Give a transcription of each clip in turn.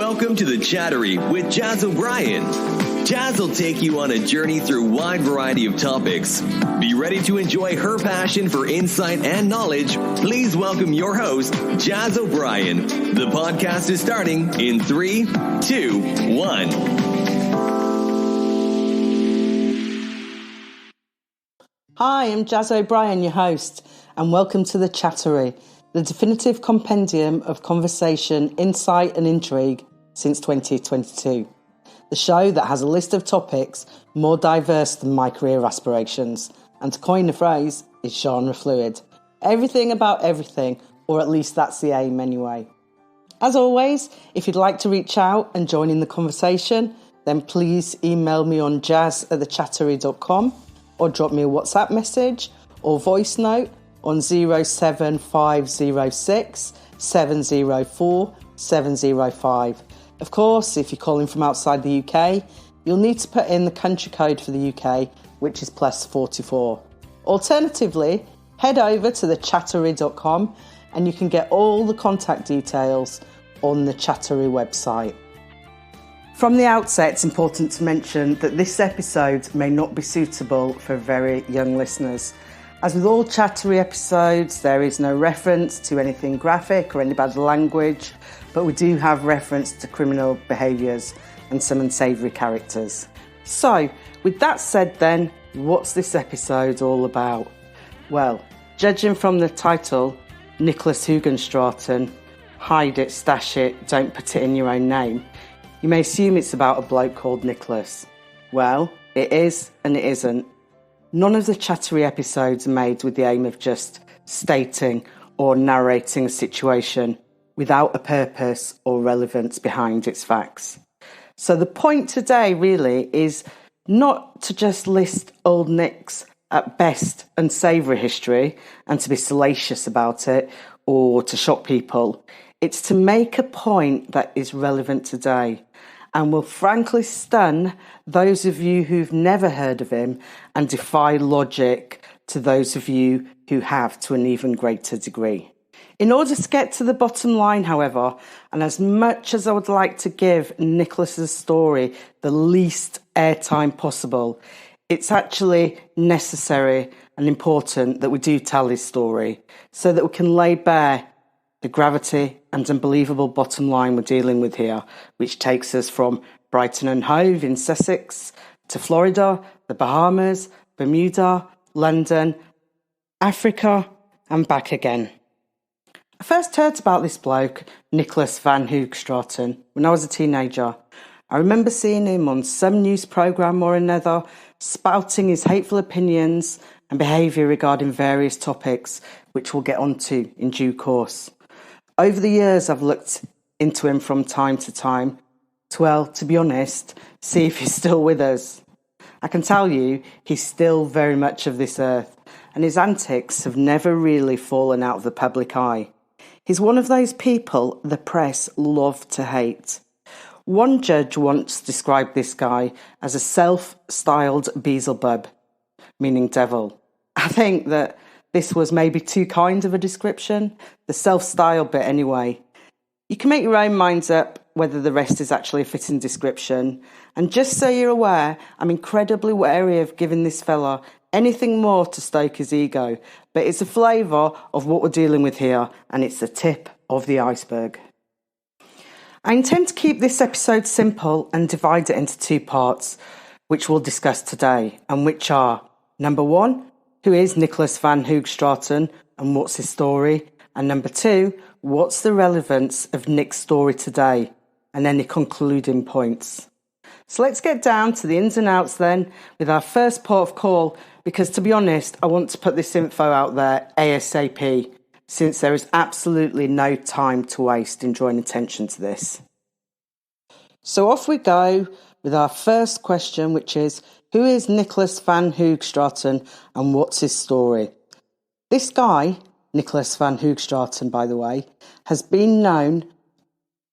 Welcome to the Chattory with Jazz O'Brien. Jazz will take you on a journey through a wide variety of topics. Be ready to enjoy her passion for insight and knowledge. Please welcome your host, Jazz O'Brien. The podcast is starting in 3, 2, 1. Hi, I'm Jazz O'Brien, your host, and welcome to the Chattory, the definitive compendium of conversation, insight and intrigue since 2022. The show that has a list of topics more diverse than my career aspirations, and to coin the phrase, is genre fluid. Everything about everything, or at least that's the aim anyway. As always, if you'd like to reach out and join in the conversation, then please email me on jazz@thechattory.com or drop me a WhatsApp message or voice note on 07506 704 705. Of course, if you're calling from outside the UK, you'll need to put in the country code for the UK, which is +44. Alternatively, head over to thechattory.com and you can get all the contact details on the Chattory website. From the outset, it's important to mention that this episode may not be suitable for very young listeners. As with all Chattory episodes, there is no reference to anything graphic or any bad language, but we do have reference to criminal behaviours and some unsavoury characters. So, with that said then, what's this episode all about? Well, judging from the title, Nicholas Hoogstraten Hide it, stash it, don't put it in your own name, you may assume it's about a bloke called Nicholas. Well, it is and it isn't. None of the Chattory episodes are made with the aim of just stating or narrating a situation without a purpose or relevance behind its facts. So the point today really is not to just list old Nick's at best unsavoury history and to be salacious about it or to shock people. It's to make a point that is relevant today and will frankly stun those of you who've never heard of him and defy logic to those of you who have to an even greater degree. In order to get to the bottom line, however, and as much as I would like to give Nicholas's story the least airtime possible, it's actually necessary and important that we do tell his story so that we can lay bare the gravity and unbelievable bottom line we're dealing with here, which takes us from Brighton and Hove in Sussex to Florida, the Bahamas, Bermuda, London, Africa and back again. I first heard about this bloke, Nicholas Van Hoogstraten, when I was a teenager. I remember seeing him on some news programme or another, spouting his hateful opinions and behaviour regarding various topics, which we'll get onto in due course. Over the years, I've looked into him from time to time to, well, to be honest, see if he's still with us. I can tell you he's still very much of this earth, and his antics have never really fallen out of the public eye. He's one of those people the press love to hate. One judge once described this guy as a self-styled Beelzebub, meaning devil. I think that this was maybe too kind of a description, the self-style bit anyway. You can make your own minds up whether the rest is actually a fitting description. And just so you're aware, I'm incredibly wary of giving this fella anything more to stoke his ego. But it's a flavour of what we're dealing with here, and it's the tip of the iceberg. I intend to keep this episode simple and divide it into two parts, which we'll discuss today, and which are, number one, who is Nicholas Van Hoogstraten and what's his story? And number two, what's the relevance of Nick's story today? And any concluding points. So let's get down to the ins and outs then with our first port of call, because to be honest, I want to put this info out there ASAP, since there is absolutely no time to waste in drawing attention to this. So off we go with our first question, which is, who is Nicholas Van Hoogstraten and what's his story? This guy, Nicholas Van Hoogstraten, by the way, has been known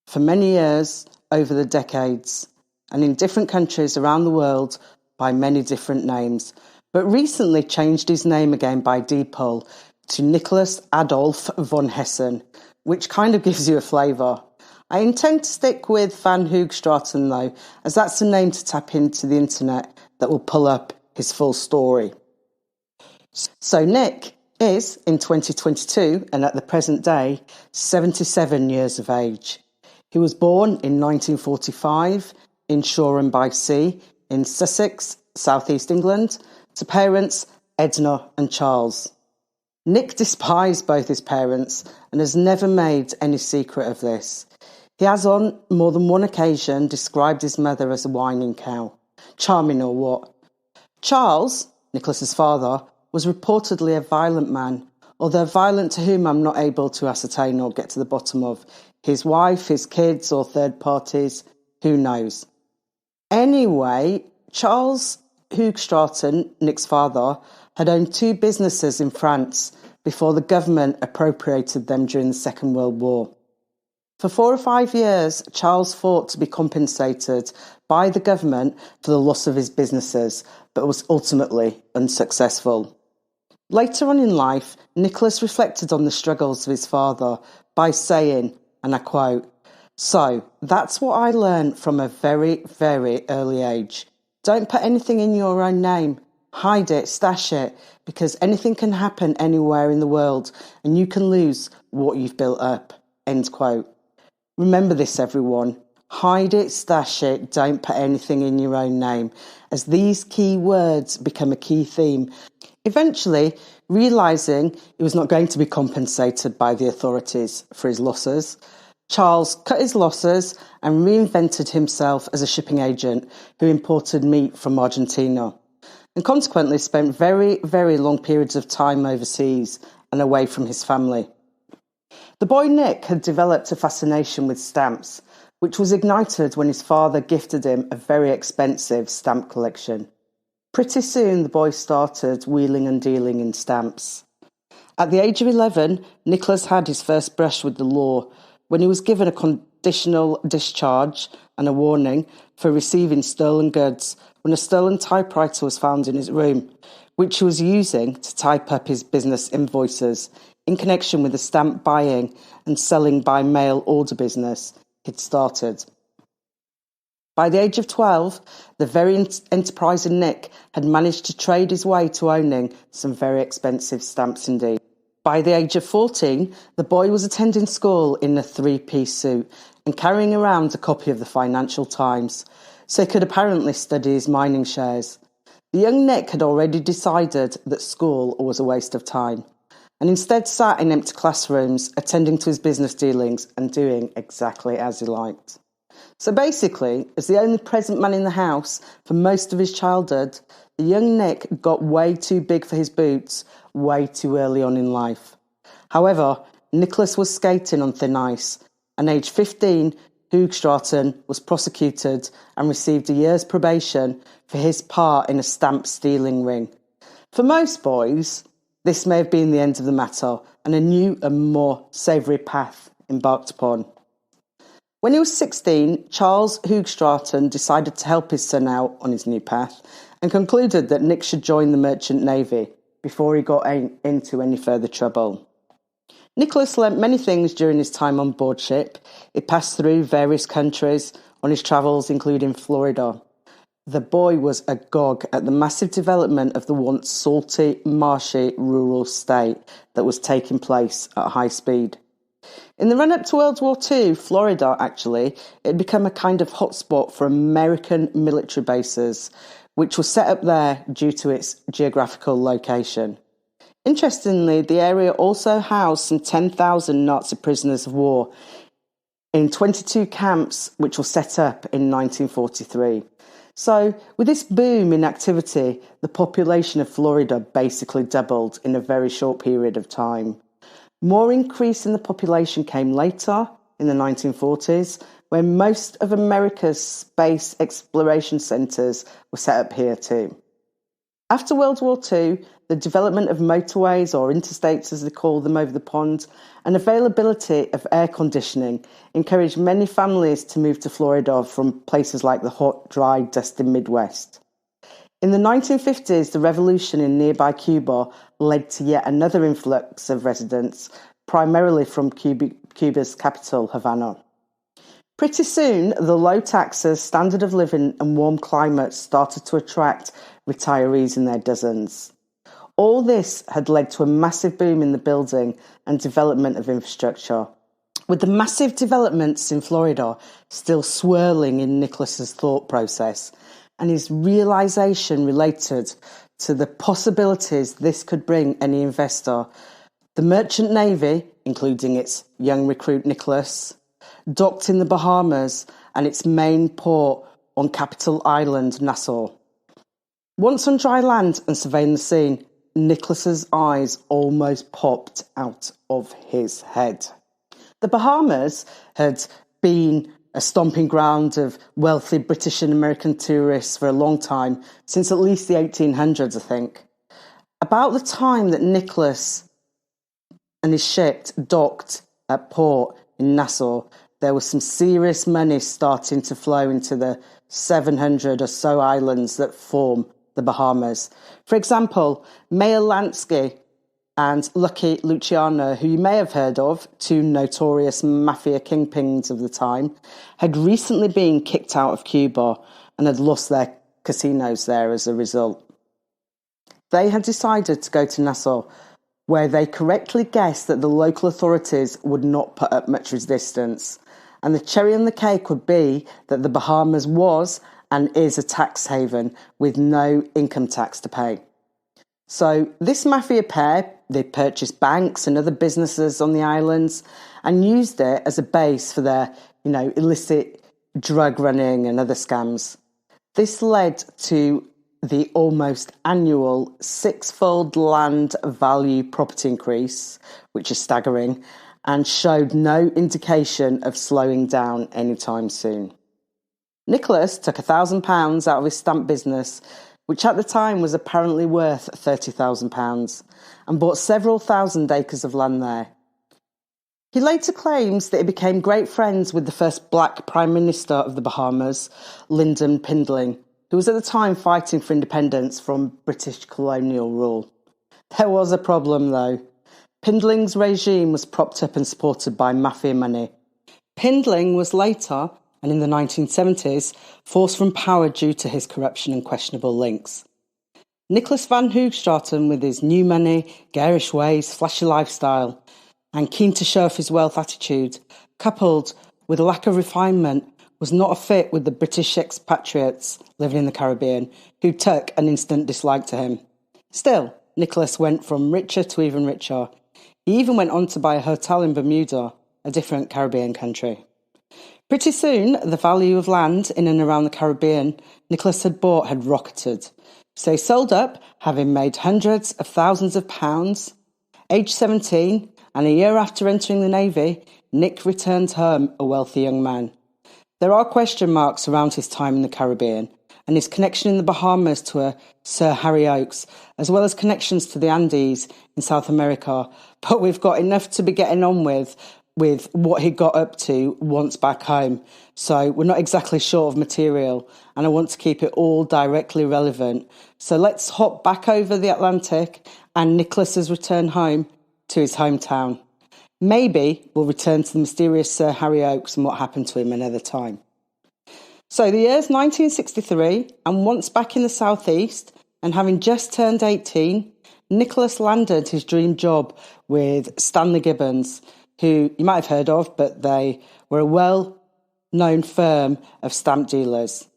for many years over the decades and in different countries around the world by many different names, but recently changed his name again by deed-poll to Nicholas Adolf von Hessen, which kind of gives you a flavour. I intend to stick with Van Hoogstraten though, as that's the name to tap into the internet that will pull up his full story. So Nick is, in 2022 and at the present day, 77 years of age. He was born in 1945 in Shoreham-by-Sea in Sussex, South East England, to parents Edna and Charles. Nick despised both his parents and has never made any secret of this. He has on more than one occasion described his mother as a whining cow. Charming or what? Charles, Nicholas's father, was reportedly a violent man, although violent to whom I'm not able to ascertain or get to the bottom of. His wife, his kids, or third parties, who knows? Anyway, Charles Hoogstraten, Nick's father, had owned 2 businesses in France before the government appropriated them during the Second World War. For 4 or 5 years, Charles fought to be compensated by the government for the loss of his businesses, but was ultimately unsuccessful. Later on in life, Nicholas reflected on the struggles of his father by saying, and I quote, "So, that's what I learned from a very, very early age. Don't put anything in your own name. Hide it, stash it, because anything can happen anywhere in the world and you can lose what you've built up." End quote. Remember this, everyone. Hide it, stash it, don't put anything in your own name, as these key words become a key theme. Eventually, realising he was not going to be compensated by the authorities for his losses, Charles cut his losses and reinvented himself as a shipping agent who imported meat from Argentina, and consequently spent very, very long periods of time overseas and away from his family. The boy Nick had developed a fascination with stamps, which was ignited when his father gifted him a very expensive stamp collection. Pretty soon the boy started wheeling and dealing in stamps. At the age of 11, Nicholas had his first brush with the law when he was given a conditional discharge and a warning for receiving stolen goods when a stolen typewriter was found in his room, which he was using to type up his business invoices in connection with the stamp buying and selling by mail order business he'd started. By the age of 12, the very enterprising Nick had managed to trade his way to owning some very expensive stamps indeed. By the age of 14, the boy was attending school in a 3-piece suit and carrying around a copy of the Financial Times, so he could apparently study his mining shares. The young Nick had already decided that school was a waste of time, and instead sat in empty classrooms, attending to his business dealings and doing exactly as he liked. So basically, as the only present man in the house for most of his childhood, the young Nick got way too big for his boots way too early on in life. However, Nicholas was skating on thin ice, and aged 15, Hoogstraten was prosecuted and received a year's probation for his part in a stamp stealing ring. For most boys, this may have been the end of the matter and a new and more savoury path embarked upon. When he was 16, Charles Hoogstraten decided to help his son out on his new path and concluded that Nick should join the Merchant Navy before he got into any further trouble. Nicholas learnt many things during his time on board ship. He passed through various countries on his travels, including Florida. The boy was agog at the massive development of the once salty, marshy, rural state that was taking place at high speed. In the run-up to World War II, Florida, actually, it had become a kind of hotspot for American military bases, which was set up there due to its geographical location. Interestingly, the area also housed some 10,000 Nazi prisoners of war in 22 camps, which were set up in 1943. So, with this boom in activity, the population of Florida basically doubled in a very short period of time. More increase in the population came later, in the 1940s, when most of America's space exploration centres were set up here too. After World War II, the development of motorways, or interstates as they call them, over the pond, and availability of air conditioning encouraged many families to move to Florida from places like the hot, dry, dusty Midwest. In the 1950s, the revolution in nearby Cuba led to yet another influx of residents, primarily from Cuba's capital, Havana. Pretty soon, the low taxes, standard of living and warm climate started to attract retirees in their dozens. All this had led to a massive boom in the building and development of infrastructure, with the massive developments in Florida still swirling in Nicholas's thought process and his realisation related to the possibilities this could bring any investor. The merchant navy, including its young recruit Nicholas, docked in the Bahamas and its main port on Capital Island, Nassau. Once on dry land and surveying the scene, Nicholas's eyes almost popped out of his head. The Bahamas had been a stomping ground of wealthy British and American tourists for a long time, since at least the 1800s, I think. About the time that Nicholas and his ship docked at port in Nassau, there was some serious money starting to flow into the 700 or so islands that form the Bahamas. For example, Meyer Lansky and Lucky Luciano, who you may have heard of, two notorious mafia kingpins of the time, had recently been kicked out of Cuba and had lost their casinos there as a result. They had decided to go to Nassau, where they correctly guessed that the local authorities would not put up much resistance. And the cherry on the cake would be that the Bahamas was and is a tax haven with no income tax to pay. So this mafia pair, they purchased banks and other businesses on the islands and used it as a base for their, illicit drug running and other scams. This led to the almost annual six-fold land value property increase, which is staggering, and showed no indication of slowing down anytime soon. Nicholas took £1,000 out of his stamp business, which at the time was apparently worth £30,000, and bought several thousand acres of land there. He later claims that he became great friends with the first black Prime Minister of the Bahamas, Lyndon Pindling, who was at the time fighting for independence from British colonial rule. There was a problem, though. Pindling's regime was propped up and supported by mafia money. Pindling was later, and in the 1970s, forced from power due to his corruption and questionable links. Nicholas van Hoogstraten, with his new money, garish ways, flashy lifestyle, and keen to show off his wealth attitude, coupled with a lack of refinement, was not a fit with the British expatriates living in the Caribbean, who took an instant dislike to him. Still, Nicholas went from richer to even richer. He even went on to buy a hotel in Bermuda, a different Caribbean country. Pretty soon, the value of land in and around the Caribbean Nicholas had bought had rocketed. So he sold up, having made hundreds of thousands of pounds. Aged 17, and a year after entering the Navy, Nick returned home a wealthy young man. There are question marks around his time in the Caribbean and his connection in the Bahamas to a Sir Harry Oakes, as well as connections to the Andes in South America, but we've got enough to be getting on with what he got up to once back home. So we're not exactly short of material, and I want to keep it all directly relevant. So let's hop back over the Atlantic and Nicholas's return home to his hometown. Maybe we'll return to the mysterious Sir Harry Oakes and what happened to him another time. So the year's 1963, and once back in the southeast, and having just turned 18, Nicholas landed his dream job with Stanley Gibbons, who you might have heard of, but they were a well-known firm of stamp dealers.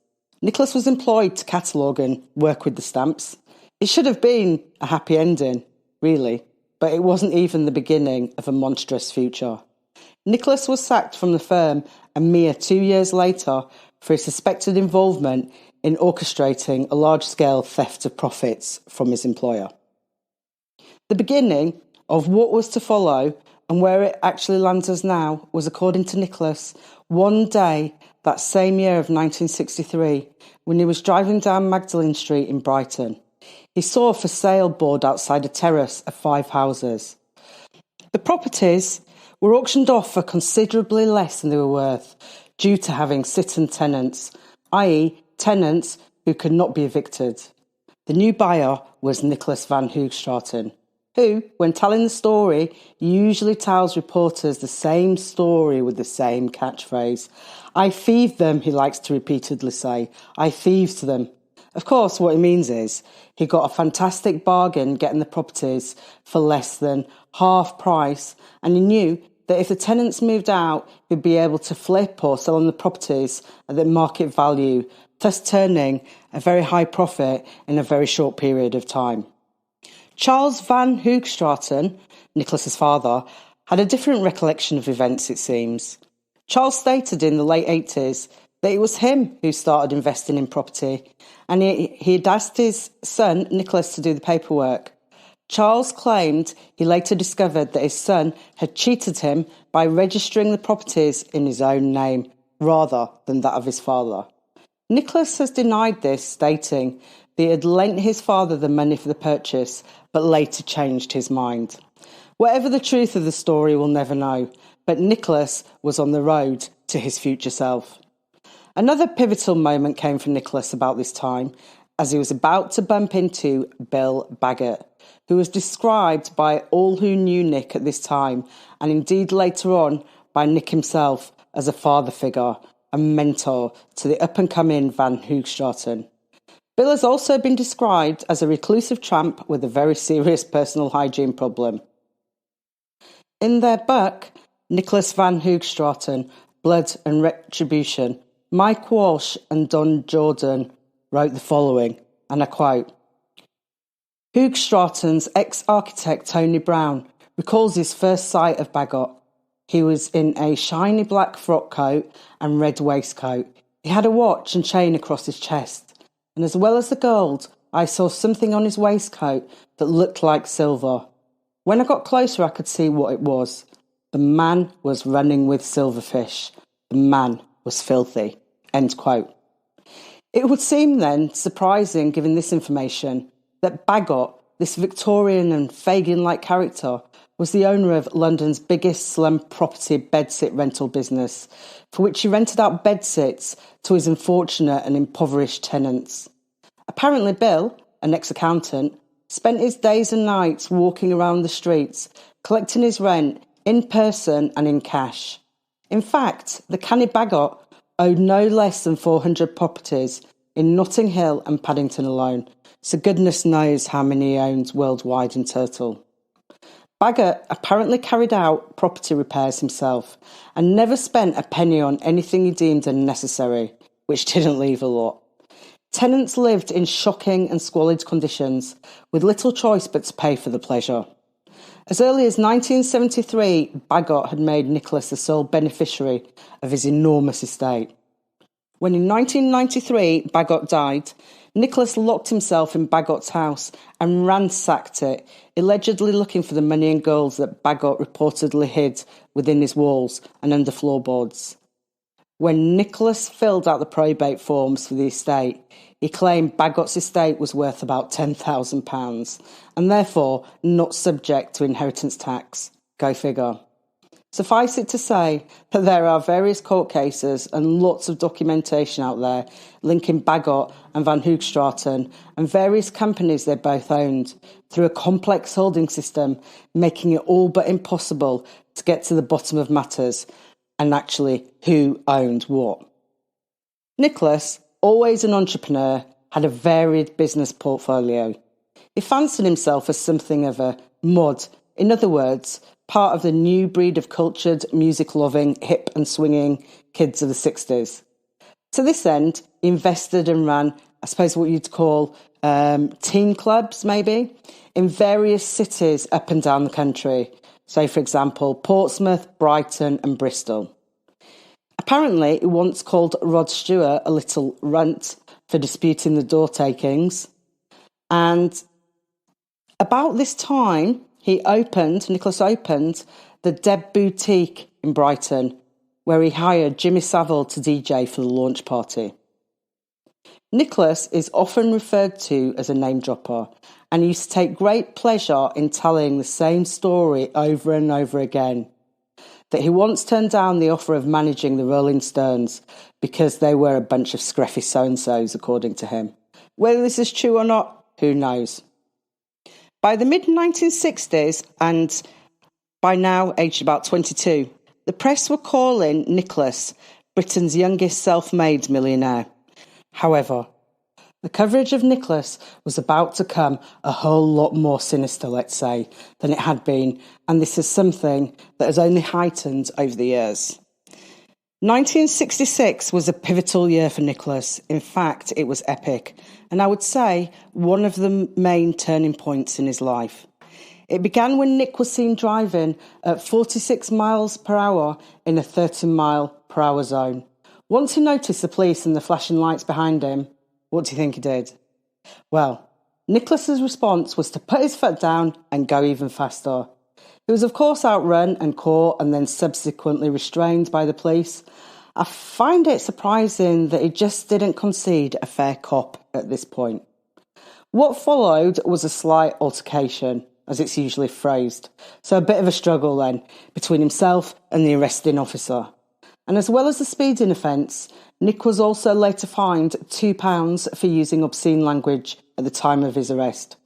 Nicholas was employed to catalogue and work with the stamps. It should have been a happy ending, really, but it wasn't even the beginning of a monstrous future. Nicholas was sacked from the firm a mere 2 years later for his suspected involvement in orchestrating a large-scale theft of profits from his employer. The beginning of what was to follow and where it actually lands us now was, according to Nicholas, one day that same year of 1963, when he was driving down Magdalen Street in Brighton. He saw a for sale board outside a terrace of 5 houses. The properties were auctioned off for considerably less than they were worth, due to having sit-in tenants, i.e. tenants who could not be evicted. The new buyer was Nicholas van Hoogstraten, who, when telling the story, usually tells reporters the same story with the same catchphrase. "I thieved them," he likes to repeatedly say. "I thieved them." Of course, what he means is he got a fantastic bargain getting the properties for less than half price, and he knew that if the tenants moved out, he'd be able to flip or sell on the properties at the market value, thus turning a very high profit in a very short period of time. Charles van Hoogstraten, Nicholas's father, had a different recollection of events, it seems. Charles stated in the late 80s that it was him who started investing in property, and he had asked his son, Nicholas, to do the paperwork. Charles claimed he later discovered that his son had cheated him by registering the properties in his own name rather than that of his father. Nicholas has denied this, stating that he had lent his father the money for the purchase, but later changed his mind. Whatever the truth of the story, we'll never know, but Nicholas was on the road to his future self. Another pivotal moment came for Nicholas about this time, as he was about to bump into Bill Baggott, who was described by all who knew Nick at this time, and indeed later on by Nick himself, as a father figure and mentor to the up-and-coming Van Hoogstraten. Bill has also been described as a reclusive tramp with a very serious personal hygiene problem. In their book, Nicholas Van Hoogstraten, Blood and Retribution, Mike Walsh and Don Jordan wrote the following, and I quote, "Hoogstraten's ex-architect Tony Brown recalls his first sight of Baggott. He was in a shiny black frock coat and red waistcoat. He had a watch and chain across his chest, and as well as the gold, I saw something on his waistcoat that looked like silver. When I got closer, I could see what it was. The man was running with silverfish. The man was filthy." End quote. It would seem then surprising, given this information, that Baggott, this Victorian and Fagin-like character, was the owner of London's biggest slum property bedsit rental business, for which he rented out bedsits to his unfortunate and impoverished tenants. Apparently Bill, an ex-accountant, spent his days and nights walking around the streets, collecting his rent in person and in cash. In fact, the canny Baggott owed no less than 400 properties in Notting Hill and Paddington alone, so goodness knows how many he owns worldwide in total. Baggott apparently carried out property repairs himself and never spent a penny on anything he deemed unnecessary, which didn't leave a lot. Tenants lived in shocking and squalid conditions, with little choice but to pay for the pleasure. As early as 1973, Baggott had made Nicholas the sole beneficiary of his enormous estate. When in 1993 Baggott died, Nicholas locked himself in Baggott's house and ransacked it, allegedly looking for the money and gold that Baggott reportedly hid within his walls and under floorboards. When Nicholas filled out the probate forms for the estate, he claimed Baggott's estate was worth about £10,000 and therefore not subject to inheritance tax. Go figure. Suffice it to say that there are various court cases and lots of documentation out there linking Baggott and Van Hoogstraten and various companies they both owned through a complex holding system, making it all but impossible to get to the bottom of matters and actually who owned what. Nicholas, always an entrepreneur, had a varied business portfolio. He fancied himself as something of a mod, in other words, part of the new breed of cultured, music-loving, hip and swinging kids of the 60s. To this end, he invested and ran, I suppose what you'd call teen clubs, maybe, in various cities up and down the country. Say, for example, Portsmouth, Brighton and Bristol. Apparently, he once called Rod Stewart a little runt for disputing the door takings. And about this time, Nicholas opened the Deb Boutique in Brighton, where he hired Jimmy Savile to DJ for the launch party. Nicholas is often referred to as a name dropper, and he used to take great pleasure in telling the same story over and over again. That he once turned down the offer of managing the Rolling Stones because they were a bunch of scruffy so-and-sos, according to him. Whether this is true or not, who knows? By the mid-1960s, and by now aged about 22, the press were calling Nicholas Britain's youngest self-made millionaire. However, the coverage of Nicholas was about to come a whole lot more sinister, let's say, than it had been, and this is something that has only heightened over the years. 1966 was a pivotal year for Nicholas. In fact, it was epic, and I would say one of the main turning points in his life. It began when Nick was seen driving at 46 miles per hour in a 30-mile-per-hour zone. Once he noticed the police and the flashing lights behind him, what do you think he did? Well, Nicholas's response was to put his foot down and go even faster. He was of course outrun and caught and then subsequently restrained by the police. I find it surprising that he just didn't concede a fair cop at this point. What followed was a slight altercation, as it's usually phrased. So a bit of a struggle then between himself and the arresting officer. And as well as the speeding offence, Nick was also later fined £2 for using obscene language at the time of his arrest.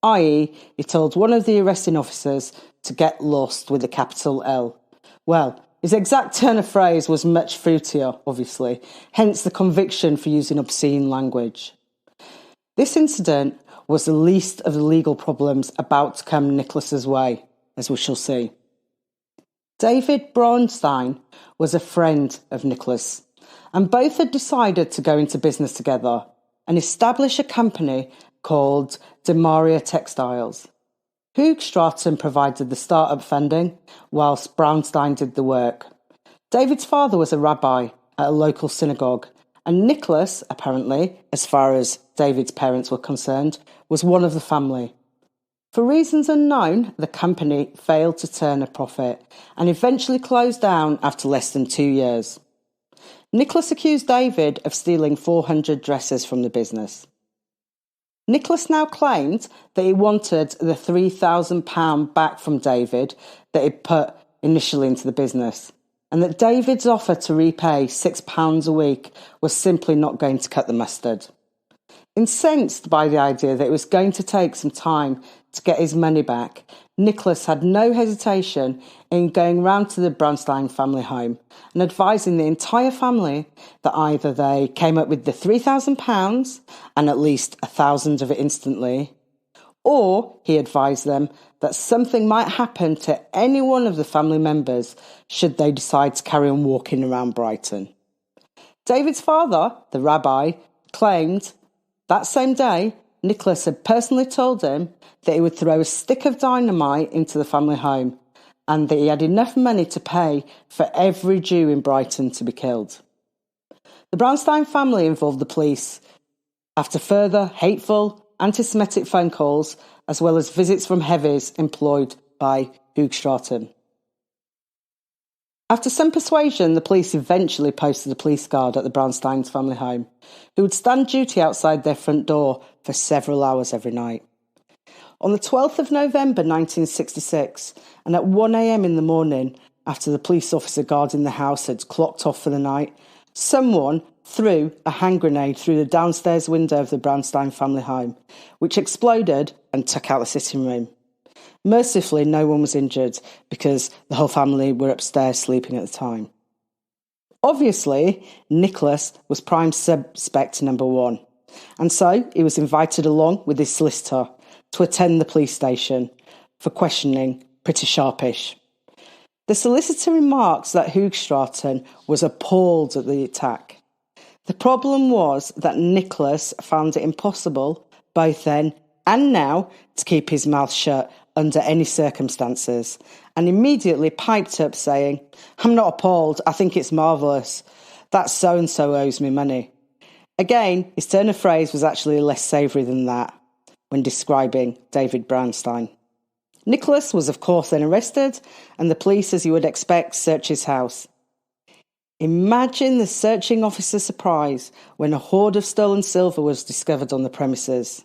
I.e., he told one of the arresting officers to get lost with a capital L. Well, his exact turn of phrase was much fruitier, obviously, hence the conviction for using obscene language. This incident was the least of the legal problems about to come Nicholas's way, as we shall see. David Braunstein was a friend of Nicholas, and both had decided to go into business together and establish a company called Demaria Textiles. Hoogstraten provided the start-up funding, whilst Braunstein did the work. David's father was a rabbi at a local synagogue, and Nicholas, apparently, as far as David's parents were concerned, was one of the family. For reasons unknown, the company failed to turn a profit and eventually closed down after less than 2 years. Nicholas accused David of stealing 400 dresses from the business. Nicholas now claimed that he wanted the £3,000 back from David that he'd put initially into the business, and that David's offer to repay £6 a week was simply not going to cut the mustard. Incensed by the idea that it was going to take some time to get his money back, Nicholas had no hesitation in going round to the Braunstein family home and advising the entire family that either they came up with the £3,000 and at least 1,000 of it instantly, or he advised them that something might happen to any one of the family members should they decide to carry on walking around Brighton. David's father, the rabbi, claimed that same day Nicholas had personally told him that he would throw a stick of dynamite into the family home and that he had enough money to pay for every Jew in Brighton to be killed. The Braunstein family involved the police after further hateful, anti-Semitic phone calls as well as visits from heavies employed by Hoogstraten. After some persuasion, the police eventually posted a police guard at the Braunstein's family home, who would stand duty outside their front door for several hours every night. On the 12th of November 1966, and at 1 a.m. in the morning, after the police officer guarding the house had clocked off for the night, someone threw a hand grenade through the downstairs window of the Braunstein family home, which exploded and took out the sitting room. Mercifully, no one was injured because the whole family were upstairs sleeping at the time. Obviously, Nicholas was prime suspect number one, and so he was invited along with his solicitor to attend the police station for questioning pretty sharpish. The solicitor remarks that Hoogstraten was appalled at the attack. The problem was that Nicholas found it impossible, both then and now, to keep his mouth shut under any circumstances, and immediately piped up saying, "I'm not appalled, I think it's marvellous. That so-and-so owes me money." Again, his turn of phrase was actually less savoury than that when describing David Braunstein. Nicholas was of course then arrested, and the police, as you would expect, searched his house. Imagine the searching officer's surprise when a hoard of stolen silver was discovered on the premises.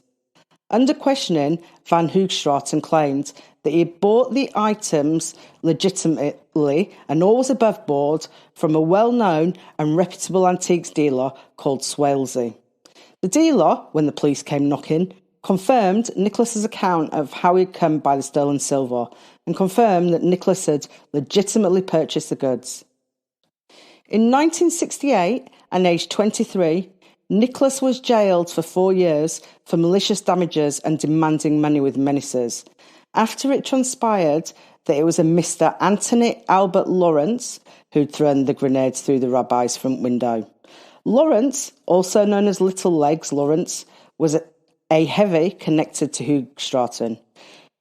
Under questioning, Van Hoogstraten claimed that he had bought the items legitimately and always above board from a well-known and reputable antiques dealer called Swalesey. The dealer, when the police came knocking, confirmed Nicholas's account of how he'd come by the stolen silver and confirmed that Nicholas had legitimately purchased the goods. In 1968, and aged 23, Nicholas was jailed for 4 years for malicious damages and demanding money with menaces, after it transpired that it was a Mr. Anthony Albert Lawrence who'd thrown the grenades through the rabbi's front window. Lawrence, also known as Little Legs Lawrence, was a heavy connected to Hoogstraten,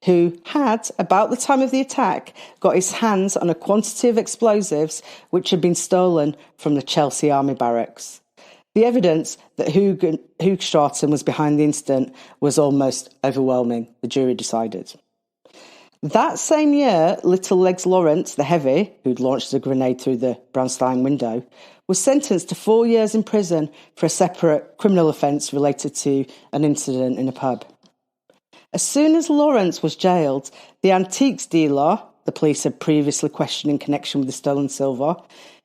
who had, about the time of the attack, got his hands on a quantity of explosives which had been stolen from the Chelsea Army barracks. The evidence that Hoogstraten was behind the incident was almost overwhelming, the jury decided. That same year, Little Legs Lawrence, the heavy, who'd launched a grenade through the Brownstein window, was sentenced to 4 years in prison for a separate criminal offence related to an incident in a pub. As soon as Lawrence was jailed, the antiques dealer, the police had previously questioned in connection with the stolen silver,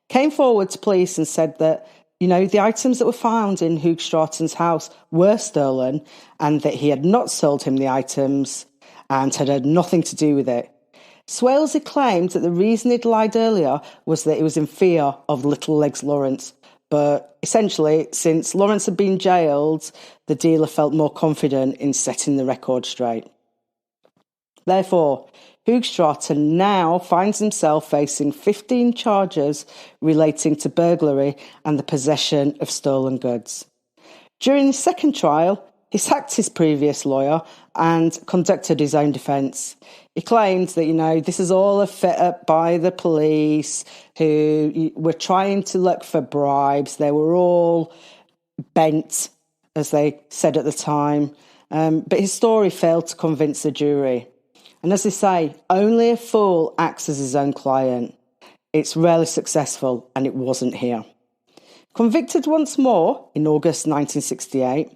came forward to police and said that, the items that were found in Hoogstraten's house were stolen and that he had not sold him the items and had nothing to do with it. Swalesy claimed that the reason he'd lied earlier was that he was in fear of Little Legs Lawrence, but essentially, since Lawrence had been jailed, the dealer felt more confident in setting the record straight. Therefore, Hoogstraten now finds himself facing 15 charges relating to burglary and the possession of stolen goods. During the second trial, he sacked his previous lawyer and conducted his own defence. He claimed that, this is all a fit-up by the police who were trying to look for bribes. They were all bent, as they said at the time. But his story failed to convince the jury. And as they say, only a fool acts as his own client. It's rarely successful, and it wasn't here. Convicted once more in August 1968,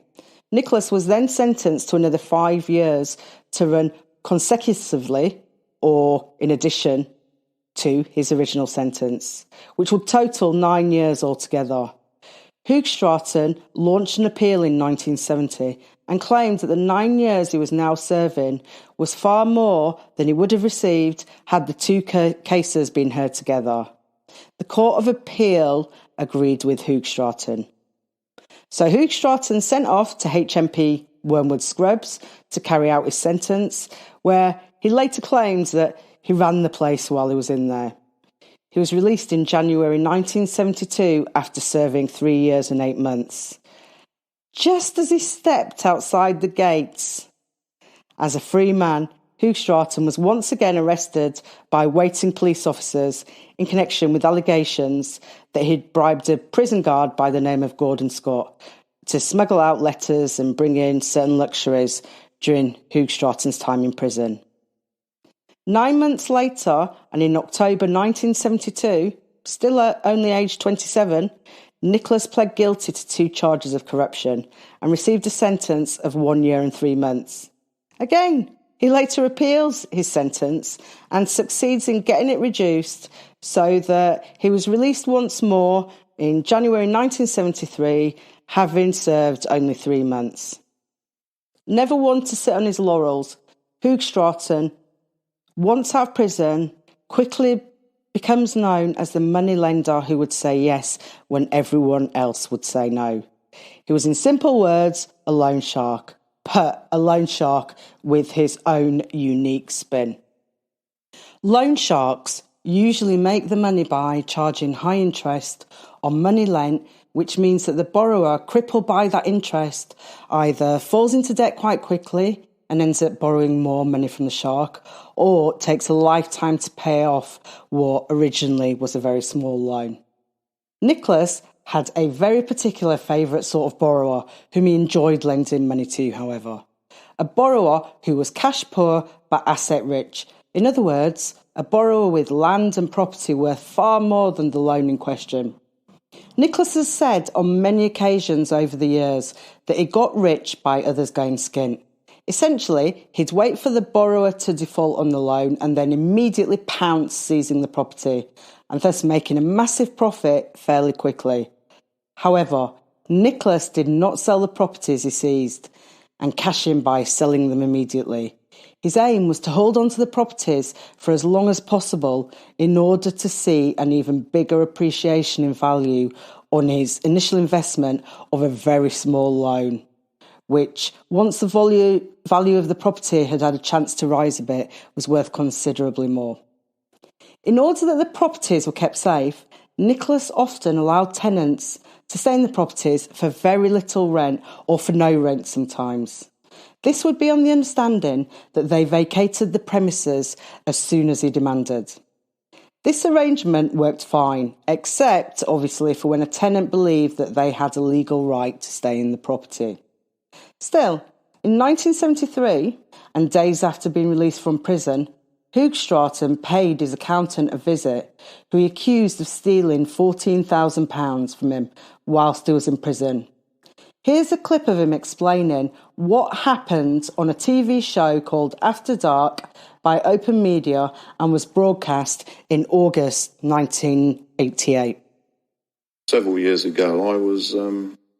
Nicholas was then sentenced to another 5 years to run consecutively or in addition to his original sentence, which would total 9 years altogether. Hoogstraten launched an appeal in 1970 and claimed that the 9 years he was now serving was far more than he would have received had the two cases been heard together. The Court of Appeal agreed with Hoogstraten. So Hoogstraten sent off to HMP Wormwood Scrubs to carry out his sentence, where he later claimed that he ran the place while he was in there. He was released in January 1972 after serving 3 years and 8 months. Just as he stepped outside the gates, as a free man, Hoogstraten was once again arrested by waiting police officers in connection with allegations that he'd bribed a prison guard by the name of Gordon Scott to smuggle out letters and bring in certain luxuries during Hoogstraten's time in prison. 9 months later, and in October 1972, still at only aged 27, Nicholas pled guilty to 2 charges of corruption and received a sentence of 1 year and 3 months. Again, he later appeals his sentence and succeeds in getting it reduced so that he was released once more in January 1973, having served only 3 months. Never one to sit on his laurels, Hoogstraten, once out of prison, quickly becomes known as the moneylender who would say yes when everyone else would say no. He was, in simple words, a loan shark, but a loan shark with his own unique spin. Loan sharks usually make the money by charging high interest on money lent, which means that the borrower, crippled by that interest, either falls into debt quite quickly and ends up borrowing more money from the shark, or takes a lifetime to pay off what originally was a very small loan. Nicholas had a very particular favourite sort of borrower whom he enjoyed lending money to, however. A borrower who was cash poor but asset rich. In other words, a borrower with land and property worth far more than the loan in question. Nicholas has said on many occasions over the years that he got rich by others going skint. Essentially, he'd wait for the borrower to default on the loan and then immediately pounce, seizing the property, and thus making a massive profit fairly quickly. However, Nicholas did not sell the properties he seized, and cash in by selling them immediately. His aim was to hold on to the properties for as long as possible in order to see an even bigger appreciation in value on his initial investment of a very small loan, which, once the value of the property had a chance to rise a bit, was worth considerably more. In order that the properties were kept safe, Nicholas often allowed tenants to stay in the properties for very little rent or for no rent sometimes. This would be on the understanding that they vacated the premises as soon as he demanded. This arrangement worked fine, except obviously for when a tenant believed that they had a legal right to stay in the property. Still, in 1973, and days after being released from prison, Hoogstraten paid his accountant a visit, who he accused of stealing £14,000 from him whilst he was in prison. Here's a clip of him explaining what happened on a TV show called After Dark by Open Media and was broadcast in August 1988. Several years ago, I was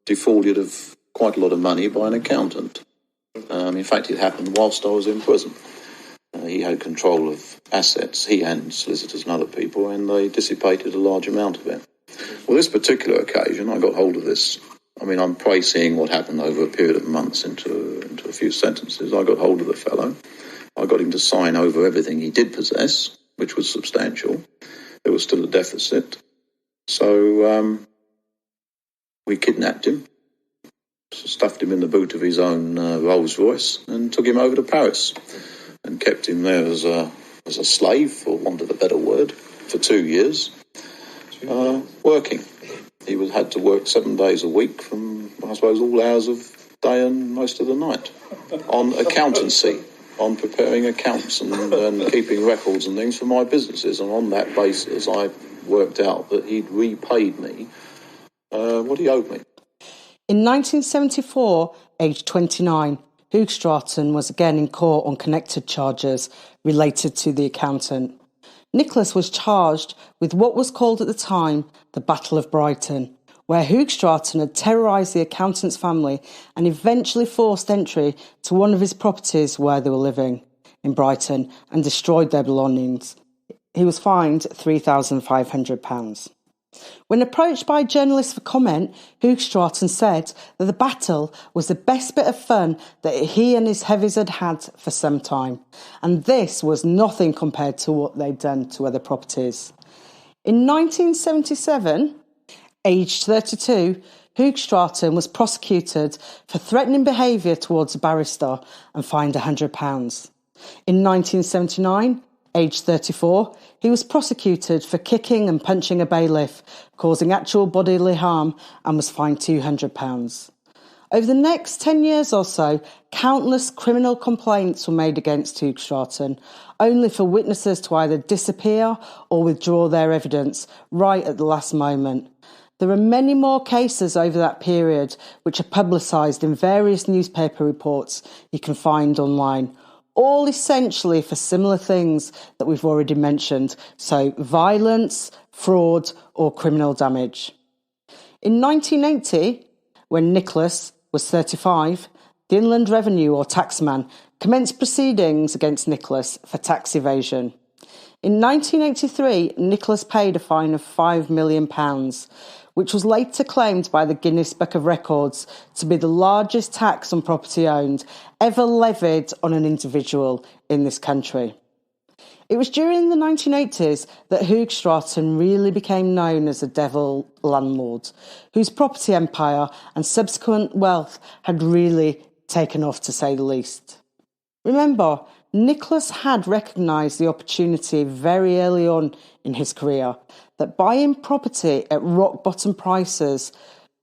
defrauded of quite a lot of money by an accountant. In fact, it happened whilst I was in prison. He had control of assets, he and solicitors and other people, and they dissipated a large amount of it. Well, this particular occasion, I got hold of this. I'm seeing what happened over a period of months into a few sentences. I got hold of the fellow. I got him to sign over everything he did possess, which was substantial. There was still a deficit. So we kidnapped him, stuffed him in the boot of his own Rolls Royce and took him over to Paris and kept him there as a slave, for want of a better word, for 2 years, working. He had to work 7 days a week from, I suppose, all hours of day and most of the night on accountancy, on preparing accounts and keeping records and things for my businesses. And on that basis, I worked out that he'd repaid me what he owed me. In 1974, aged 29, Hoogstraten was again in court on connected charges related to the accountant. Nicholas was charged with what was called at the time the Battle of Brighton, where Hoogstraten had terrorised the accountant's family and eventually forced entry to one of his properties where they were living, in Brighton, and destroyed their belongings. He was fined £3,500. When approached by journalists for comment, Hoogstraten said that the battle was the best bit of fun that he and his heavies had had for some time, and this was nothing compared to what they'd done to other properties. In 1977, aged 32, Hoogstraten was prosecuted for threatening behaviour towards a barrister and fined £100. In 1979, aged 34, he was prosecuted for kicking and punching a bailiff, causing actual bodily harm, and was fined £200. Over the next 10 years or so, countless criminal complaints were made against Hoogstraten, only for witnesses to either disappear or withdraw their evidence right at the last moment. There are many more cases over that period which are publicised in various newspaper reports you can find online, all essentially for similar things that we've already mentioned, so violence, fraud or criminal damage. In 1980, when Nicholas was 35, the Inland Revenue or taxman commenced proceedings against Nicholas for tax evasion. In 1983, Nicholas paid a fine of £5 million, which was later claimed by the Guinness Book of Records to be the largest tax on property owned ever levied on an individual in this country. It was during the 1980s that Hoogstraten really became known as a devil landlord, whose property empire and subsequent wealth had really taken off, to say the least. Remember, Nicholas had recognised the opportunity very early on in his career that buying property at rock-bottom prices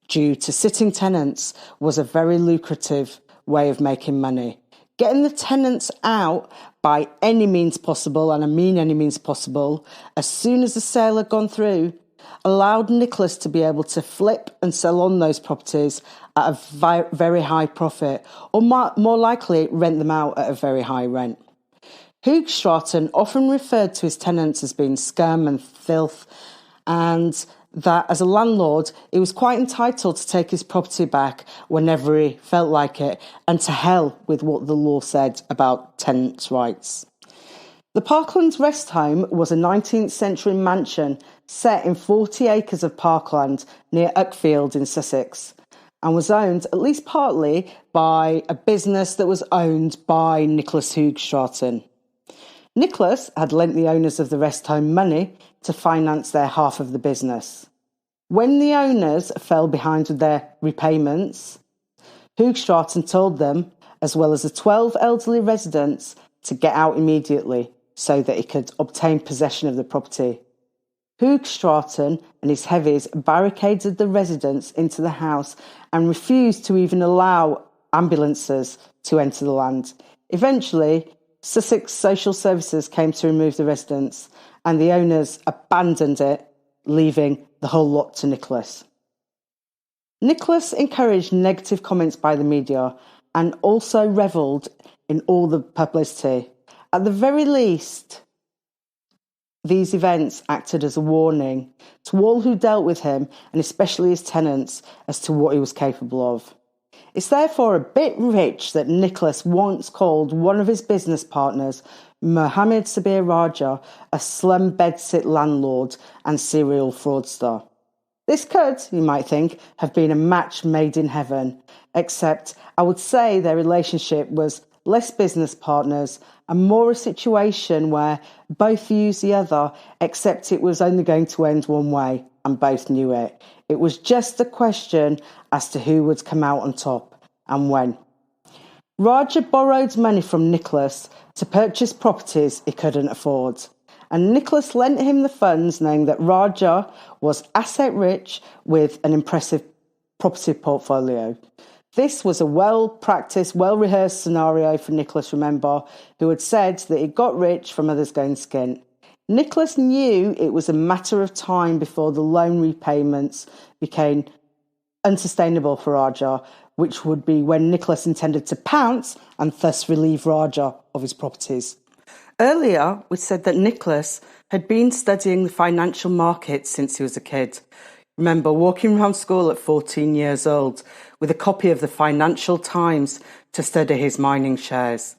due to sitting tenants was a very lucrative way of making money. Getting the tenants out by any means possible, and I mean any means possible, as soon as the sale had gone through, allowed Nicholas to be able to flip and sell on those properties at a very high profit, or more likely rent them out at a very high rent. Hoogstraten often referred to his tenants as being scum and filth, and that as a landlord, he was quite entitled to take his property back whenever he felt like it, and to hell with what the law said about tenants' rights. The Parklands Rest Home was a 19th century mansion set in 40 acres of parkland near Uckfield in Sussex, and was owned, at least partly, by a business that was owned by Nicholas Hoogstraten. Nicholas had lent the owners of the rest home money to finance their half of the business. When the owners fell behind with their repayments, Hoogstraten told them, as well as the 12 elderly residents, to get out immediately so that he could obtain possession of the property. Hoogstraten and his heavies barricaded the residents into the house and refused to even allow ambulances to enter the land. Eventually, Sussex Social Services came to remove the residents, and the owners abandoned it, leaving the whole lot to Nicholas. Nicholas encouraged negative comments by the media and also revelled in all the publicity. At the very least, these events acted as a warning to all who dealt with him, and especially his tenants, as to what he was capable of. It's therefore a bit rich that Nicholas once called one of his business partners, Mohammed Sabir Raja, a slum bedsit landlord and serial fraudster. This could, you might think, have been a match made in heaven, except I would say their relationship was less business partners and more a situation where both used the other, except it was only going to end one way, and both knew it. It was just a question as to who would come out on top and when. Raja borrowed money from Nicholas to purchase properties he couldn't afford, and Nicholas lent him the funds knowing that Raja was asset rich with an impressive property portfolio. This was a well-practiced, well-rehearsed scenario for Nicholas, remember, who had said that he got rich from others going skint. Nicholas knew it was a matter of time before the loan repayments became unsustainable for Raja, which would be when Nicholas intended to pounce and thus relieve Raja of his properties. Earlier, we said that Nicholas had been studying the financial markets since he was a kid. Remember, walking around school at 14 years old with a copy of the Financial Times to study his mining shares.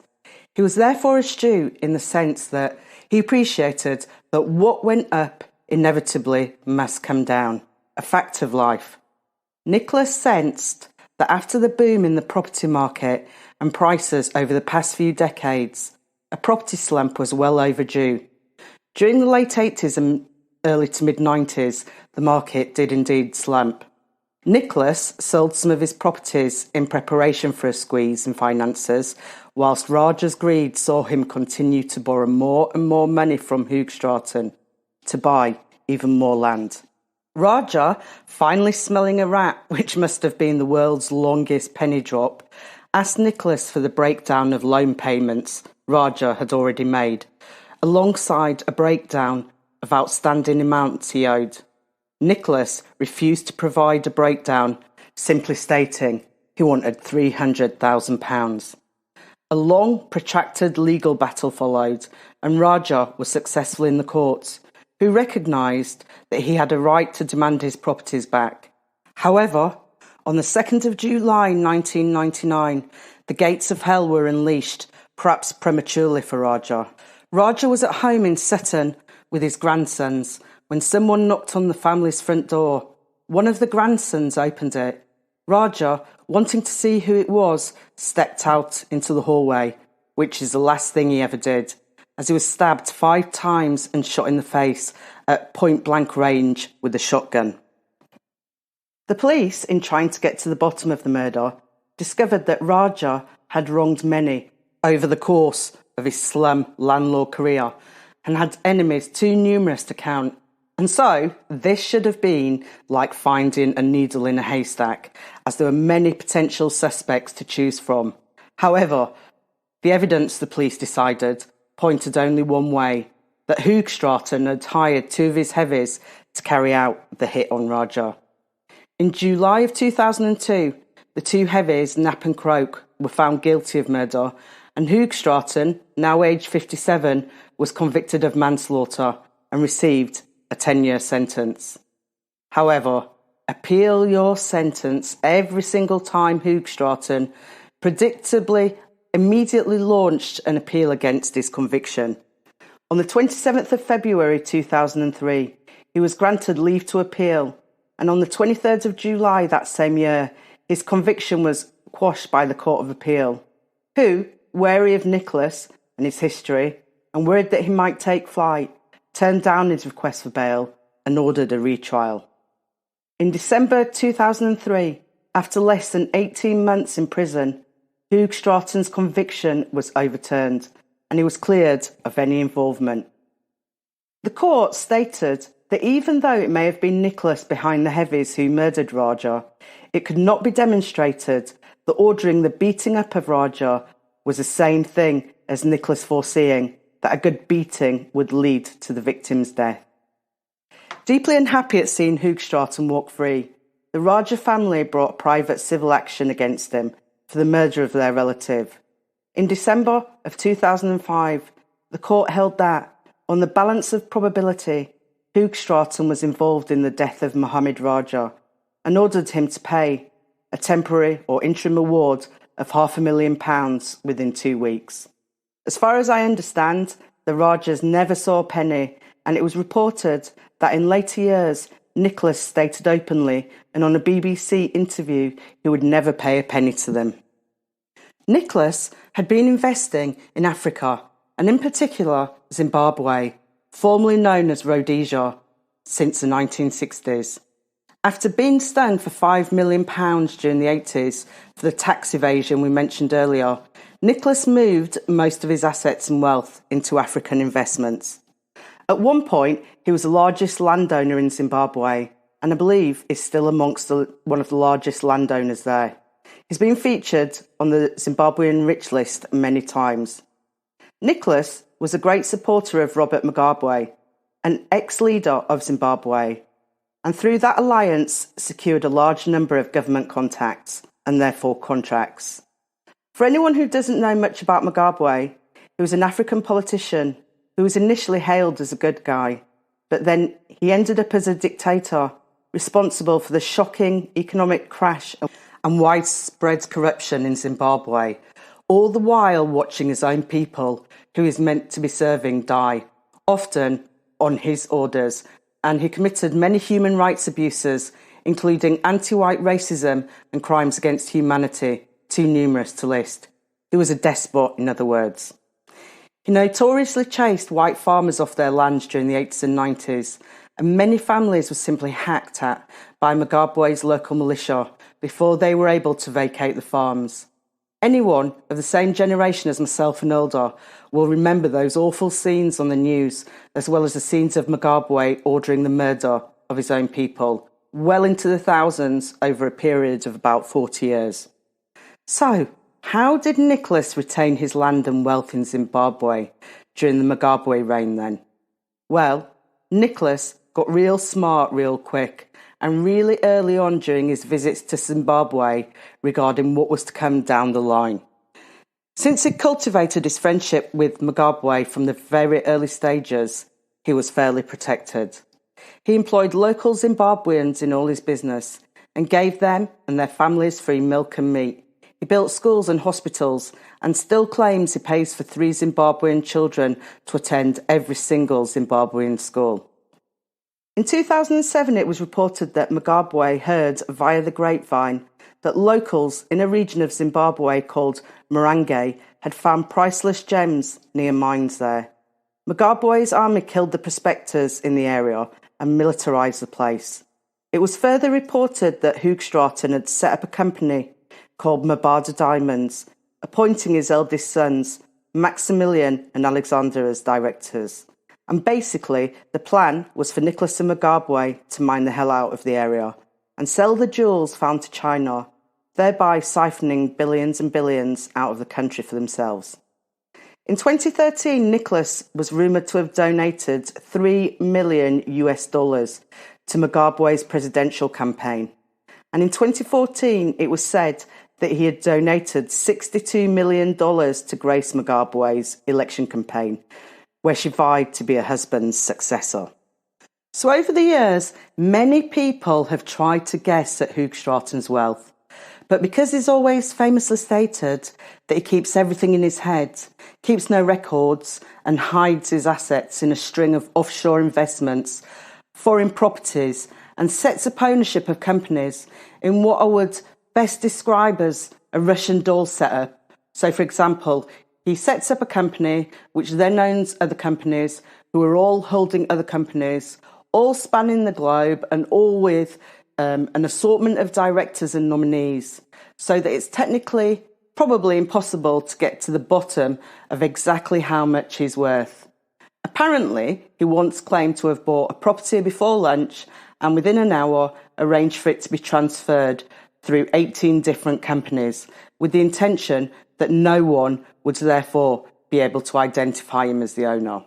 He was therefore astute in the sense that he appreciated that what went up inevitably must come down, a fact of life. Nicholas sensed that after the boom in the property market and prices over the past few decades, a property slump was well overdue. During the late 80s and early to mid-90s, the market did indeed slump. Nicholas sold some of his properties in preparation for a squeeze in finances, whilst Raja's greed saw him continue to borrow more and more money from Hoogstraten to buy even more land. Raja, finally smelling a rat, which must have been the world's longest penny drop, asked Nicholas for the breakdown of loan payments Raja had already made, alongside a breakdown of outstanding amounts he owed. Nicholas refused to provide a breakdown, simply stating he wanted £300,000. A long, protracted legal battle followed, and Raja was successful in the courts, who recognised that he had a right to demand his properties back. However, on the 2nd of July 1999, the gates of hell were unleashed, perhaps prematurely for Raja. Raja was at home in Sutton with his grandsons when someone knocked on the family's front door. One of the grandsons opened it. Raja, wanting to see who it was, stepped out into the hallway, which is the last thing he ever did, as he was stabbed 5 times and shot in the face at point-blank range with a shotgun. The police, in trying to get to the bottom of the murder, discovered that Raja had wronged many over the course of his slum landlord career and had enemies too numerous to count. And so, this should have been like finding a needle in a haystack, as there were many potential suspects to choose from. However, the evidence, the police decided, pointed only one way, that Hoogstraten had hired 2 of his heavies to carry out the hit on Raja. In July of 2002, the 2 heavies, Knapp and Croak, were found guilty of murder, and Hoogstraten, now aged 57, was convicted of manslaughter and received a 10-year sentence. However, appeal your sentence every single time Hoogstraten predictably immediately launched an appeal against his conviction. On the 27th of February 2003, he was granted leave to appeal, and on the 23rd of July that same year, his conviction was quashed by the Court of Appeal, who, wary of Nicholas and his history, and worried that he might take flight, turned down his request for bail and ordered a retrial. In December 2003, after less than 18 months in prison, Hoogstraten's conviction was overturned and he was cleared of any involvement. The court stated that even though it may have been Nicholas behind the heavies who murdered Raja, it could not be demonstrated that ordering the beating up of Raja was the same thing as Nicholas foreseeing that a good beating would lead to the victim's death. Deeply unhappy at seeing Hoogstraten walk free, the Raja family brought private civil action against him for the murder of their relative. In December of 2005, the court held that, on the balance of probability, Hoogstraten was involved in the death of Mohammed Raja and ordered him to pay a temporary or interim award of £500,000 within 2 weeks. As far as I understand, the Rajas never saw a penny, and it was reported that in later years, Nicholas stated openly and on a BBC interview he would never pay a penny to them. Nicholas had been investing in Africa, and in particular Zimbabwe, formerly known as Rhodesia, since the 1960s. After being stung for £5 million during the 80s for the tax evasion we mentioned earlier, Nicholas moved most of his assets and wealth into African investments. At one point, he was the largest landowner in Zimbabwe, and I believe is still amongst one of the largest landowners there. He's been featured on the Zimbabwean Rich List many times. Nicholas was a great supporter of Robert Mugabe, an ex-leader of Zimbabwe, and through that alliance secured a large number of government contacts and therefore contracts. For anyone who doesn't know much about Mugabe, he was an African politician who was initially hailed as a good guy, but then he ended up as a dictator responsible for the shocking economic crash and widespread corruption in Zimbabwe, all the while watching his own people, who he's meant to be serving, die, often on his orders, and he committed many human rights abuses, including anti-white racism and crimes against humanity, too numerous to list. He was a despot, in other words. He notoriously chased white farmers off their lands during the 80s and 90s, and many families were simply hacked at by Mugabe's local militia before they were able to vacate the farms. Anyone of the same generation as myself and older will remember those awful scenes on the news, as well as the scenes of Mugabe ordering the murder of his own people, well into the thousands over a period of about 40 years. So, how did Nicholas retain his land and wealth in Zimbabwe during the Mugabe reign then? Well, Nicholas got real smart real quick, and really early on during his visits to Zimbabwe regarding what was to come down the line. Since he cultivated his friendship with Mugabe from the very early stages, he was fairly protected. He employed local Zimbabweans in all his business and gave them and their families free milk and meat. He built schools and hospitals and still claims he pays for 3 Zimbabwean children to attend every single Zimbabwean school. In 2007, it was reported that Mugabe heard via the grapevine that locals in a region of Zimbabwe called Marange had found priceless gems near mines there. Mugabe's army killed the prospectors in the area and militarised the place. It was further reported that Hoogstraten had set up a company called Mabada Diamonds, appointing his eldest sons, Maximilian and Alexander, as directors. And basically, the plan was for Nicholas and Mugabe to mine the hell out of the area and sell the jewels found to China, thereby siphoning billions and billions out of the country for themselves. In 2013, Nicholas was rumoured to have donated $3 million to Mugabe's presidential campaign. And in 2014, it was said that he had donated $62 million to Grace Mugabe's election campaign, where she vied to be her husband's successor. So over the years, many people have tried to guess at Hoogstraten's wealth. But because he's always famously stated that he keeps everything in his head, keeps no records, and hides his assets in a string of offshore investments, foreign properties, and sets up ownership of companies in what I would best describe as a Russian doll setup. So, for example, he sets up a company which then owns other companies who are all holding other companies, all spanning the globe and all with an assortment of directors and nominees, so that it's technically probably impossible to get to the bottom of exactly how much he's worth. Apparently, he once claimed to have bought a property before lunch and within an hour arranged for it to be transferred through 18 different companies, with the intention that no one would therefore be able to identify him as the owner.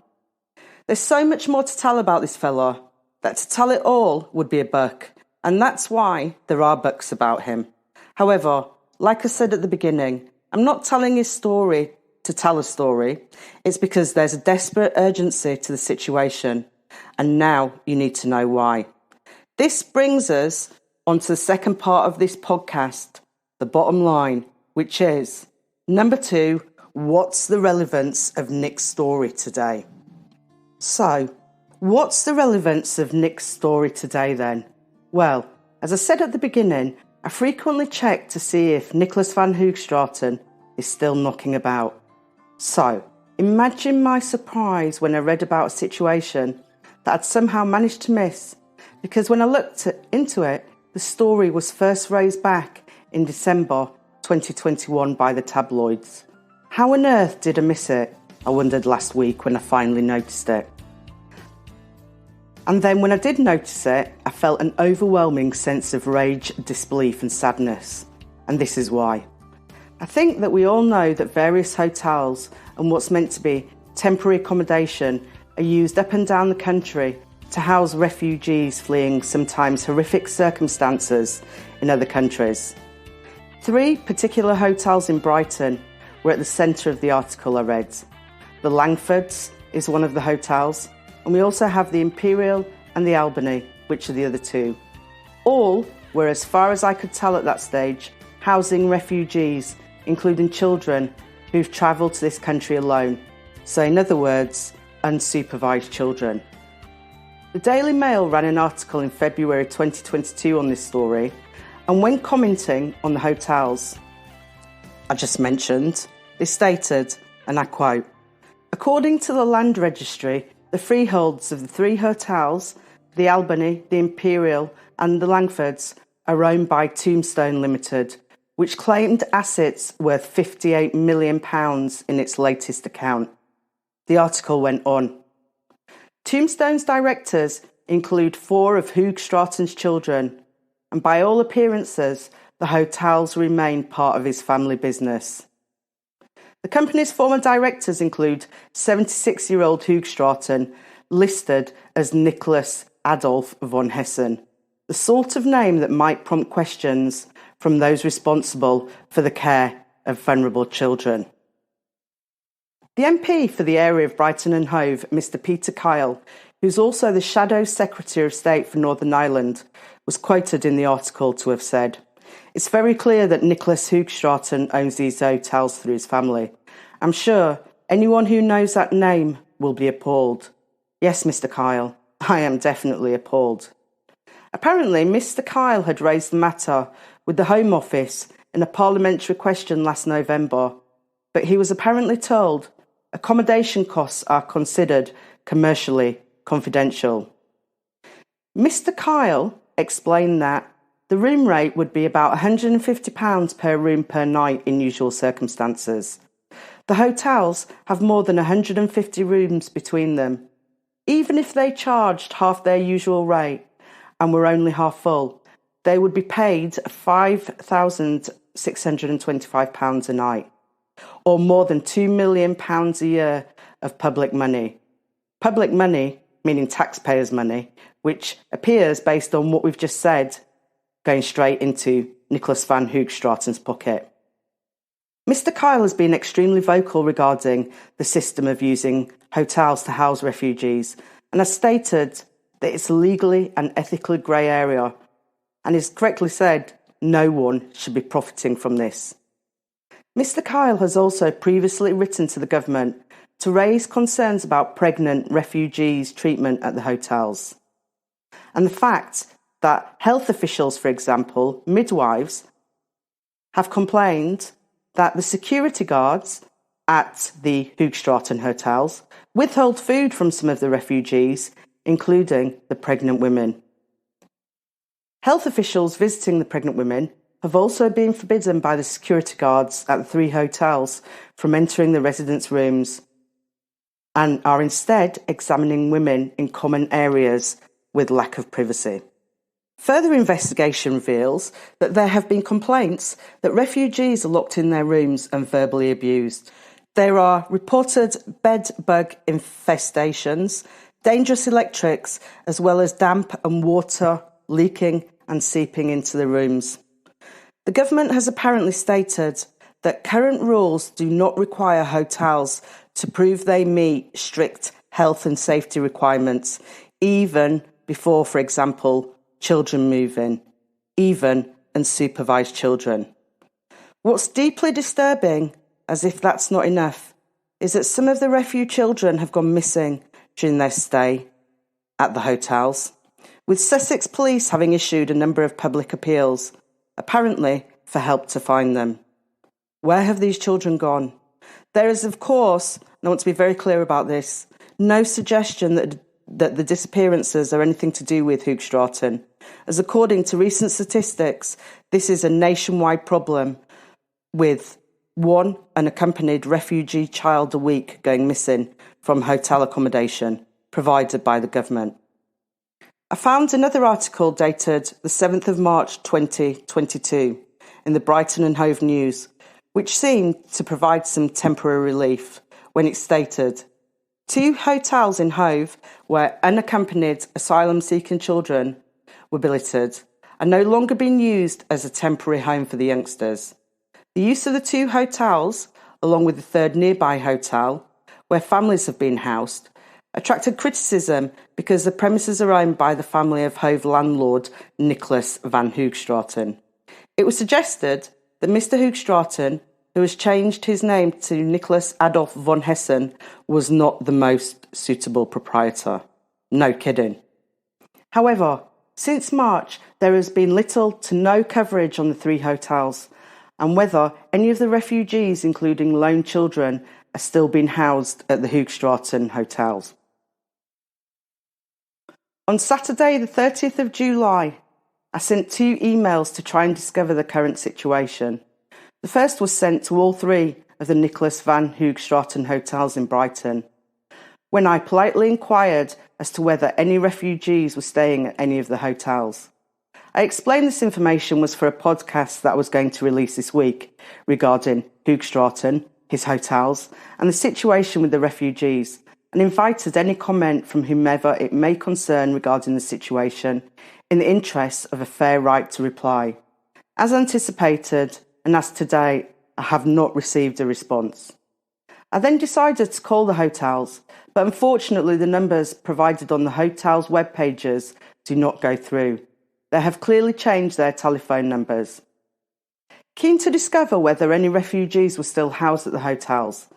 There's so much more to tell about this fella that to tell it all would be a book, and that's why there are books about him. However, like I said at the beginning, I'm not telling his story to tell a story. It's because there's a desperate urgency to the situation, and now you need to know why. This brings us onto the second part of this podcast, the bottom line, which is, number 2, what's the relevance of Nick's story today? So, what's the relevance of Nick's story today then? Well, as I said at the beginning, I frequently check to see if Nicholas van Hoogstraten is still knocking about. So, imagine my surprise when I read about a situation that I'd somehow managed to miss, because when I looked into it, the story was first raised back in December 2021 by the tabloids. How on earth did I miss it? I wondered last week when I finally noticed it. And then when I did notice it, I felt an overwhelming sense of rage, disbelief and sadness. And this is why. I think that we all know that various hotels and what's meant to be temporary accommodation are used up and down the country to house refugees fleeing sometimes horrific circumstances in other countries. 3 particular hotels in Brighton were at the centre of the article I read. The Langfords is one of the hotels, and we also have the Imperial and the Albany, which are the other 2. All were, as far as I could tell at that stage, housing refugees, including children who've travelled to this country alone. So in other words, unsupervised children. The Daily Mail ran an article in February 2022 on this story, and when commenting on the hotels I just mentioned, they stated, and I quote, "According to the Land Registry, the freeholds of the 3 hotels, the Albany, the Imperial and the Langfords, are owned by Tombstone Limited, which claimed assets worth £58 million in its latest account." The article went on. Tombstone's directors include 4 of Hoogstraten's children, and by all appearances, the hotels remain part of his family business. The company's former directors include 76-year-old Hoogstraten, listed as Nicholas Adolf von Hessen, the sort of name that might prompt questions from those responsible for the care of vulnerable children. The MP for the area of Brighton and Hove, Mr Peter Kyle, who's also the Shadow Secretary of State for Northern Ireland, was quoted in the article to have said, "It's very clear that Nicholas Hoogstraten owns these hotels through his family. I'm sure anyone who knows that name will be appalled. Yes, Mr Kyle, I am definitely appalled." Apparently, Mr Kyle had raised the matter with the Home Office in a parliamentary question last November, but he was apparently told accommodation costs are considered commercially confidential. Mr Kyle explained that the room rate would be about £150 per room per night in usual circumstances. The hotels have more than 150 rooms between them. Even if they charged half their usual rate and were only half full, they would be paid £5,625 a night, or more than £2 million a year of public money. Public money, meaning taxpayers' money, which appears, based on what we've just said, going straight into Nicholas van Hoogstraten's pocket. Mr Kyle has been extremely vocal regarding the system of using hotels to house refugees, and has stated that it's a legally and ethically grey area, and is correctly said, no one should be profiting from this. Mr. Kyle has also previously written to the government to raise concerns about pregnant refugees' treatment at the hotels, and the fact that health officials, for example, midwives, have complained that the security guards at the Hoogstraten hotels withhold food from some of the refugees, including the pregnant women. Health officials visiting the pregnant women have also been forbidden by the security guards at the 3 hotels from entering the residents' rooms, and are instead examining women in common areas with lack of privacy. Further investigation reveals that there have been complaints that refugees are locked in their rooms and verbally abused. There are reported bed bug infestations, dangerous electrics, as well as damp and water leaking and seeping into the rooms. The government has apparently stated that current rules do not require hotels to prove they meet strict health and safety requirements, even before, for example, children move in, even unsupervised children. What's deeply disturbing, as if that's not enough, is that some of the refugee children have gone missing during their stay at the hotels, with Sussex Police having issued a number of public appeals, apparently for help to find them. Where have these children gone? There is, of course, and I want to be very clear about this, no suggestion that the disappearances are anything to do with Hoogstraten, as according to recent statistics, this is a nationwide problem, with 1 unaccompanied refugee child a week going missing from hotel accommodation provided by the government. I found another article dated the 7th of March 2022 in the Brighton and Hove News, which seemed to provide some temporary relief when it stated 2 hotels in Hove where unaccompanied asylum-seeking children were billeted are no longer being used as a temporary home for the youngsters. The use of the 2 hotels, along with the 3rd nearby hotel, where families have been housed, attracted criticism because the premises are owned by the family of Hove landlord Nicholas van Hoogstraten. It was suggested that Mr. Hoogstraten, who has changed his name to Nicholas Adolf von Hessen, was not the most suitable proprietor. No kidding. However, since March, there has been little to no coverage on the 3 hotels, and whether any of the refugees, including lone children, are still being housed at the Hoogstraten hotels. On Saturday, the 30th of July, I sent 2 emails to try and discover the current situation. The first was sent to all 3 of the Nicholas van Hoogstraten hotels in Brighton, when I politely inquired as to whether any refugees were staying at any of the hotels. I explained this information was for a podcast that I was going to release this week regarding Hoogstraten, his hotels, and the situation with the refugees, and invited any comment from whomever it may concern regarding the situation in the interests of a fair right to reply. As anticipated, and as to date, I have not received a response. I then decided to call the hotels, but unfortunately the numbers provided on the hotels' web pages do not go through. They have clearly changed their telephone numbers. Keen to discover whether any refugees were still housed at the hotels,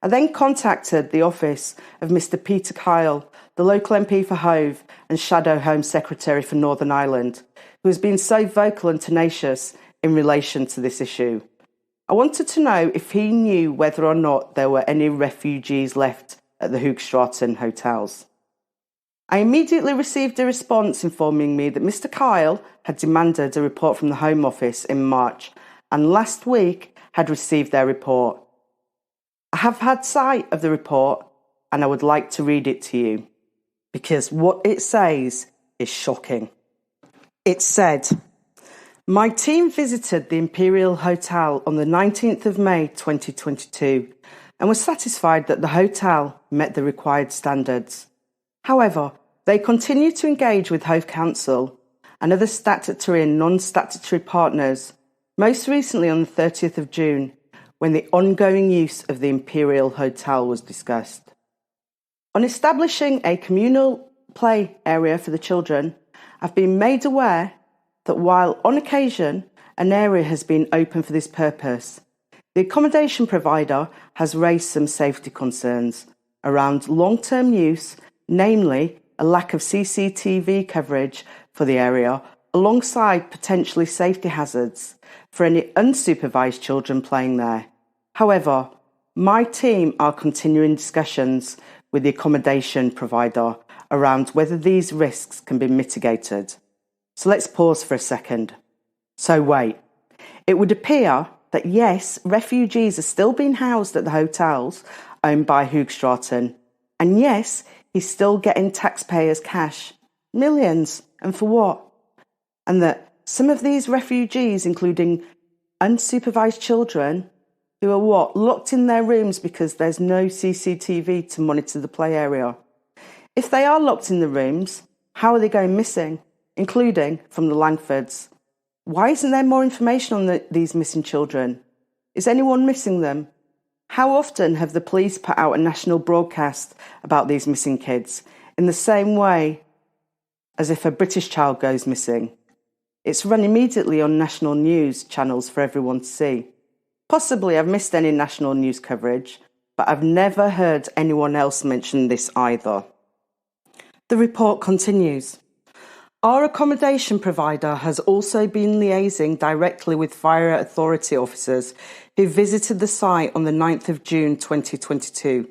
I then contacted the office of Mr. Peter Kyle, the local MP for Hove and Shadow Home Secretary for Northern Ireland, who has been so vocal and tenacious in relation to this issue. I wanted to know if he knew whether or not there were any refugees left at the Hoogstraten hotels. I immediately received a response informing me that Mr. Kyle had demanded a report from the Home Office in March and last week had received their report. I have had sight of the report and I would like to read it to you because what it says is shocking. It said, "My team visited the Imperial Hotel on the 19th of May 2022 and was satisfied that the hotel met the required standards. However, they continue to engage with Hove Council and other statutory and non-statutory partners, most recently on the 30th of June, when the ongoing use of the Imperial Hotel was discussed. On establishing a communal play area for the children, I've been made aware that while on occasion an area has been open for this purpose, the accommodation provider has raised some safety concerns around long-term use, namely a lack of CCTV coverage for the area, alongside potentially safety hazards for any unsupervised children playing there. However, my team are continuing discussions with the accommodation provider around whether these risks can be mitigated. So let's pause for a second. So wait, it would appear that yes, refugees are still being housed at the hotels owned by Hoogstraten, and yes, he's still getting taxpayers' cash, millions, and for what? And that some of these refugees, including unsupervised children, who are locked in their rooms because there's no CCTV to monitor the play area. If they are locked in the rooms, how are they going missing, including from the Langfords? Why isn't there more information on these missing children? Is anyone missing them? How often have the police put out a national broadcast about these missing kids, in the same way as if a British child goes missing? It's run immediately on national news channels for everyone to see. Possibly I've missed any national news coverage, but I've never heard anyone else mention this either. The report continues. Our accommodation provider has also been liaising directly with fire authority officers who visited the site on the 9th of June 2022.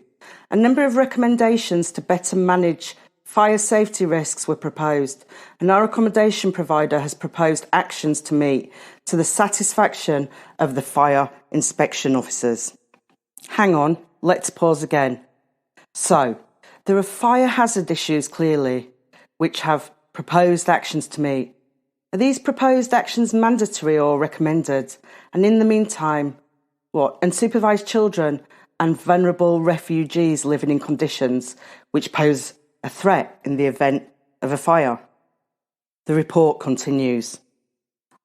A number of recommendations to better manage fire safety risks were proposed, and our accommodation provider has proposed actions to meet to the satisfaction of the fire inspection officers. Hang on, let's pause again. So, there are fire hazard issues clearly, which have proposed actions to meet. Are these proposed actions mandatory or recommended? And in the meantime, unsupervised children and vulnerable refugees living in conditions which pose a threat in the event of a fire? The report continues.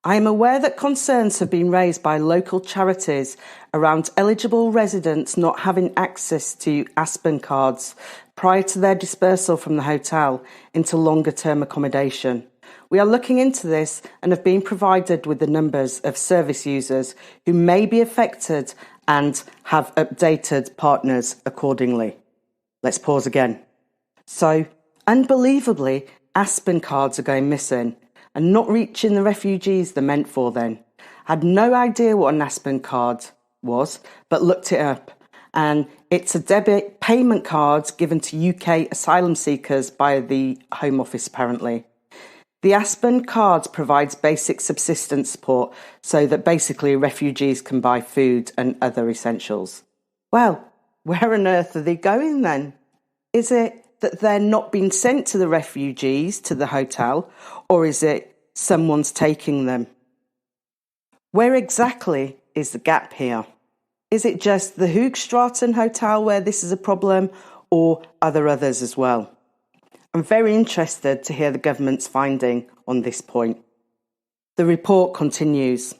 I am aware that concerns have been raised by local charities around eligible residents not having access to Aspen cards prior to their dispersal from the hotel into longer-term accommodation. We are looking into this and have been provided with the numbers of service users who may be affected and have updated partners accordingly. Let's pause again. So, unbelievably, Aspen cards are going missing and not reaching the refugees they're meant for then. I had no idea what an Aspen card was, but looked it up. And it's a debit payment card given to UK asylum seekers by the Home Office, apparently. The Aspen card provides basic subsistence support so that basically refugees can buy food and other essentials. Well, where on earth are they going then? Is it that they're not being sent to the refugees to the hotel, or is it someone's taking them? Where exactly is the gap here? Is it just the Hoogstraten Hotel where this is a problem, or are there others as well? I'm very interested to hear the government's finding on this point. The report continues.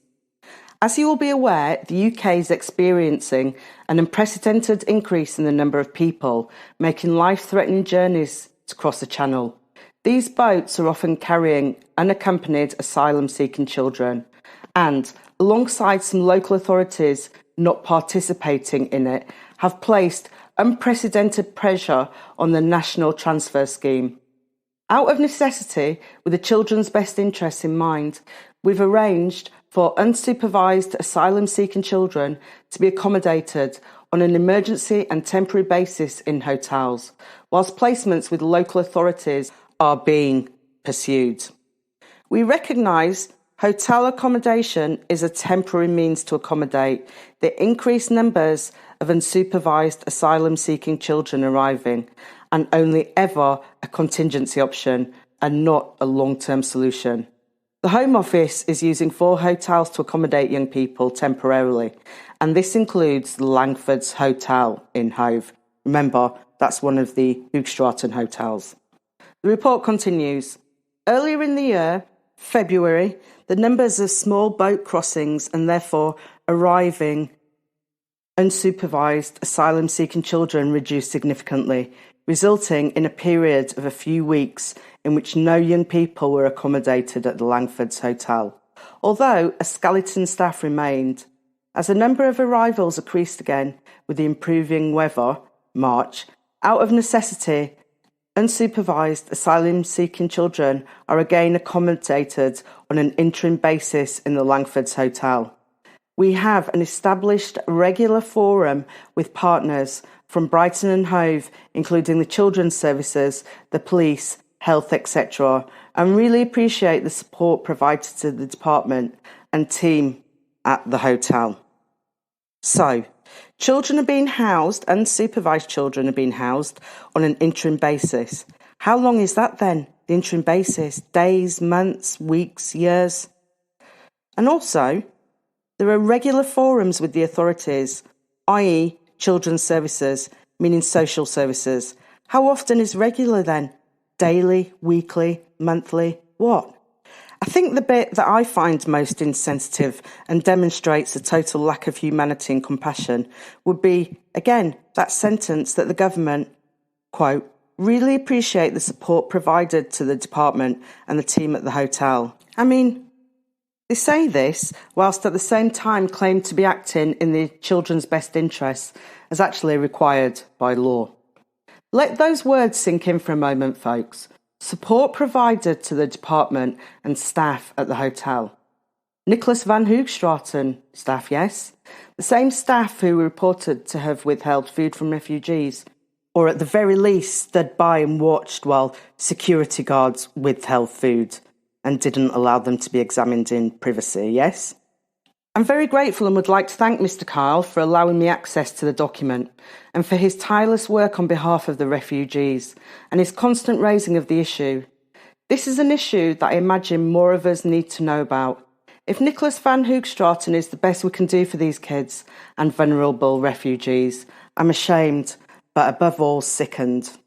As you will be aware, the UK is experiencing an unprecedented increase in the number of people making life-threatening journeys to cross the Channel. These boats are often carrying unaccompanied asylum-seeking children and, alongside some local authorities not participating in it, have placed unprecedented pressure on the National Transfer Scheme. Out of necessity, with the children's best interests in mind, we've arranged for unsupervised asylum-seeking children to be accommodated on an emergency and temporary basis in hotels, whilst placements with local authorities are being pursued. We recognise hotel accommodation is a temporary means to accommodate the increased numbers of unsupervised asylum-seeking children arriving, and only ever a contingency option and not a long-term solution. The Home Office is using 4 hotels to accommodate young people temporarily, and this includes the Langfords Hotel in Hove. Remember, that's one of the Hoogstraten hotels. The report continues. Earlier in the year, February, the numbers of small boat crossings and therefore arriving unsupervised asylum-seeking children reduced significantly, resulting in a period of a few weeks in which no young people were accommodated at the Langfords Hotel, although a skeleton staff remained. As the number of arrivals increased again with the improving weather, March, out of necessity, unsupervised asylum-seeking children are again accommodated on an interim basis in the Langfords Hotel. We have an established regular forum with partners from Brighton and Hove, including the children's services, the police, health, etc., and really appreciate the support provided to the department and team at the hotel. So, children are being housed, unsupervised children are being housed on an interim basis. How long is that then, the interim basis? Days, months, weeks, years? And also, there are regular forums with the authorities, i.e. children's services, meaning social services. How often is regular then? Daily, weekly, monthly, what? I think the bit that I find most insensitive and demonstrates a total lack of humanity and compassion would be, again, that sentence that the government, quote, really appreciate the support provided to the department and the team at the hotel. I mean, they say this whilst at the same time claim to be acting in the children's best interests as actually required by law. Let those words sink in for a moment, folks. Support provided to the department and staff at the hotel. Nicholas Hoogstraten staff, yes? The same staff who were reported to have withheld food from refugees, or at the very least stood by and watched while security guards withheld food and didn't allow them to be examined in privacy, yes? I'm very grateful and would like to thank Mr. Kyle for allowing me access to the document and for his tireless work on behalf of the refugees and his constant raising of the issue. This is an issue that I imagine more of us need to know about. If Nicholas Hoogstraten is the best we can do for these kids and vulnerable refugees, I'm ashamed, but above all sickened.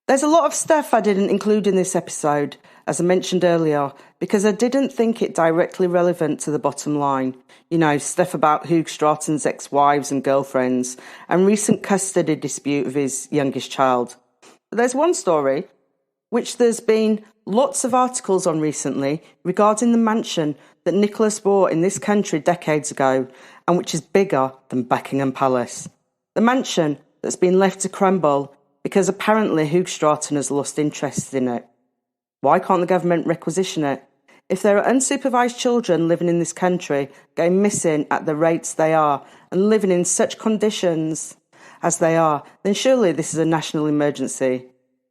There's a lot of stuff I didn't include in this episode, as I mentioned earlier, because I didn't think it directly relevant to the bottom line. You know, stuff about Hoogstraten's ex-wives and girlfriends and recent custody dispute of his youngest child. But there's one story, which there's been lots of articles on recently, regarding the mansion that Nicholas bought in this country decades ago and which is bigger than Buckingham Palace. The mansion that's been left to crumble because apparently Hoogstraten has lost interest in it. Why can't the government requisition it? If there are unsupervised children living in this country, going missing at the rates they are, and living in such conditions as they are, then surely this is a national emergency.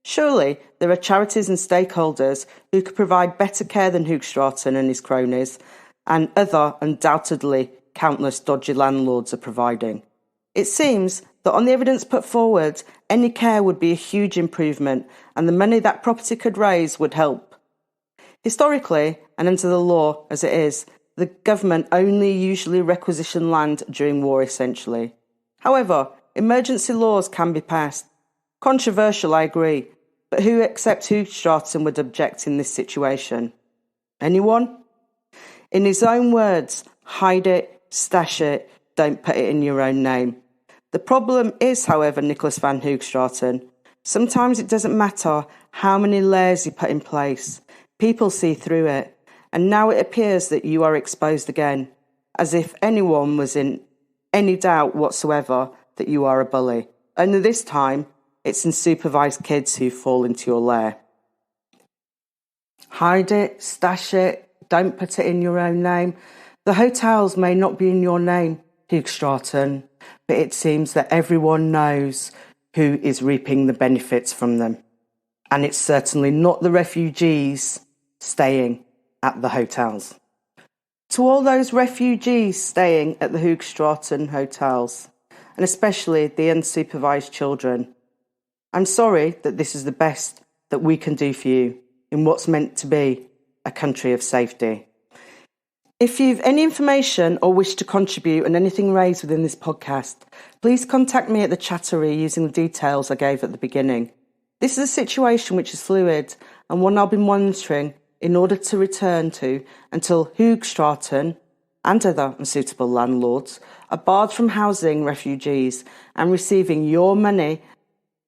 Surely there are charities and stakeholders who could provide better care than Hoogstraten and his cronies, and other, undoubtedly, countless dodgy landlords are providing. It seems that on the evidence put forward, any care would be a huge improvement, and the money that property could raise would help. Historically, and under the law as it is, the government only usually requisition land during war essentially. However, emergency laws can be passed. Controversial, I agree, but who except Hoogstraten would object in this situation? Anyone? In his own words, hide it, stash it, don't put it in your own name. The problem is, however, Nicholas Hoogstraten, sometimes it doesn't matter how many layers you put in place. People see through it, and now it appears that you are exposed again, as if anyone was in any doubt whatsoever that you are a bully. Only this time, it's unsupervised kids who fall into your lair. Hide it, stash it, don't put it in your own name. The hotels may not be in your name, Hoogstraten, but it seems that everyone knows who is reaping the benefits from them. And it's certainly not the refugees staying at the hotels. To all those refugees staying at the Hoogstraten hotels, and especially the unsupervised children, I'm sorry that this is the best that we can do for you in what's meant to be a country of safety. If you've any information or wish to contribute on anything raised within this podcast, please contact me at the Chattory using the details I gave at the beginning. This is a situation which is fluid and one I'll be monitoring in order to return to until Hoogstraten and other unsuitable landlords are barred from housing refugees and receiving your money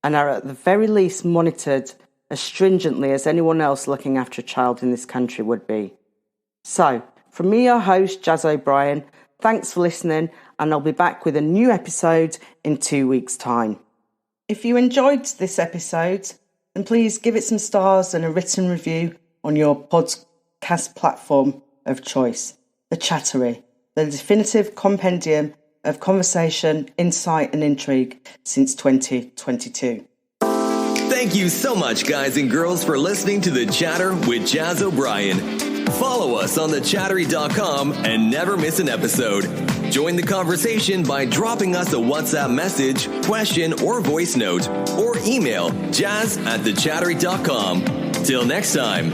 and are at the very least monitored as stringently as anyone else looking after a child in this country would be. So, from me, your host, Jazz O'Brien, thanks for listening, and I'll be back with a new episode in 2 weeks' time. If you enjoyed this episode, then please give it some stars and a written review on your podcast platform of choice, the Chattory, the definitive compendium of conversation, insight and intrigue since 2022. Thank you so much, guys and girls, for listening to The Chatter with Jazz O'Brien. Follow us on thechattery.com and never miss an episode. Join the conversation by dropping us a WhatsApp message, question, or voice note, or email jazz@thechattery.com. Till next time.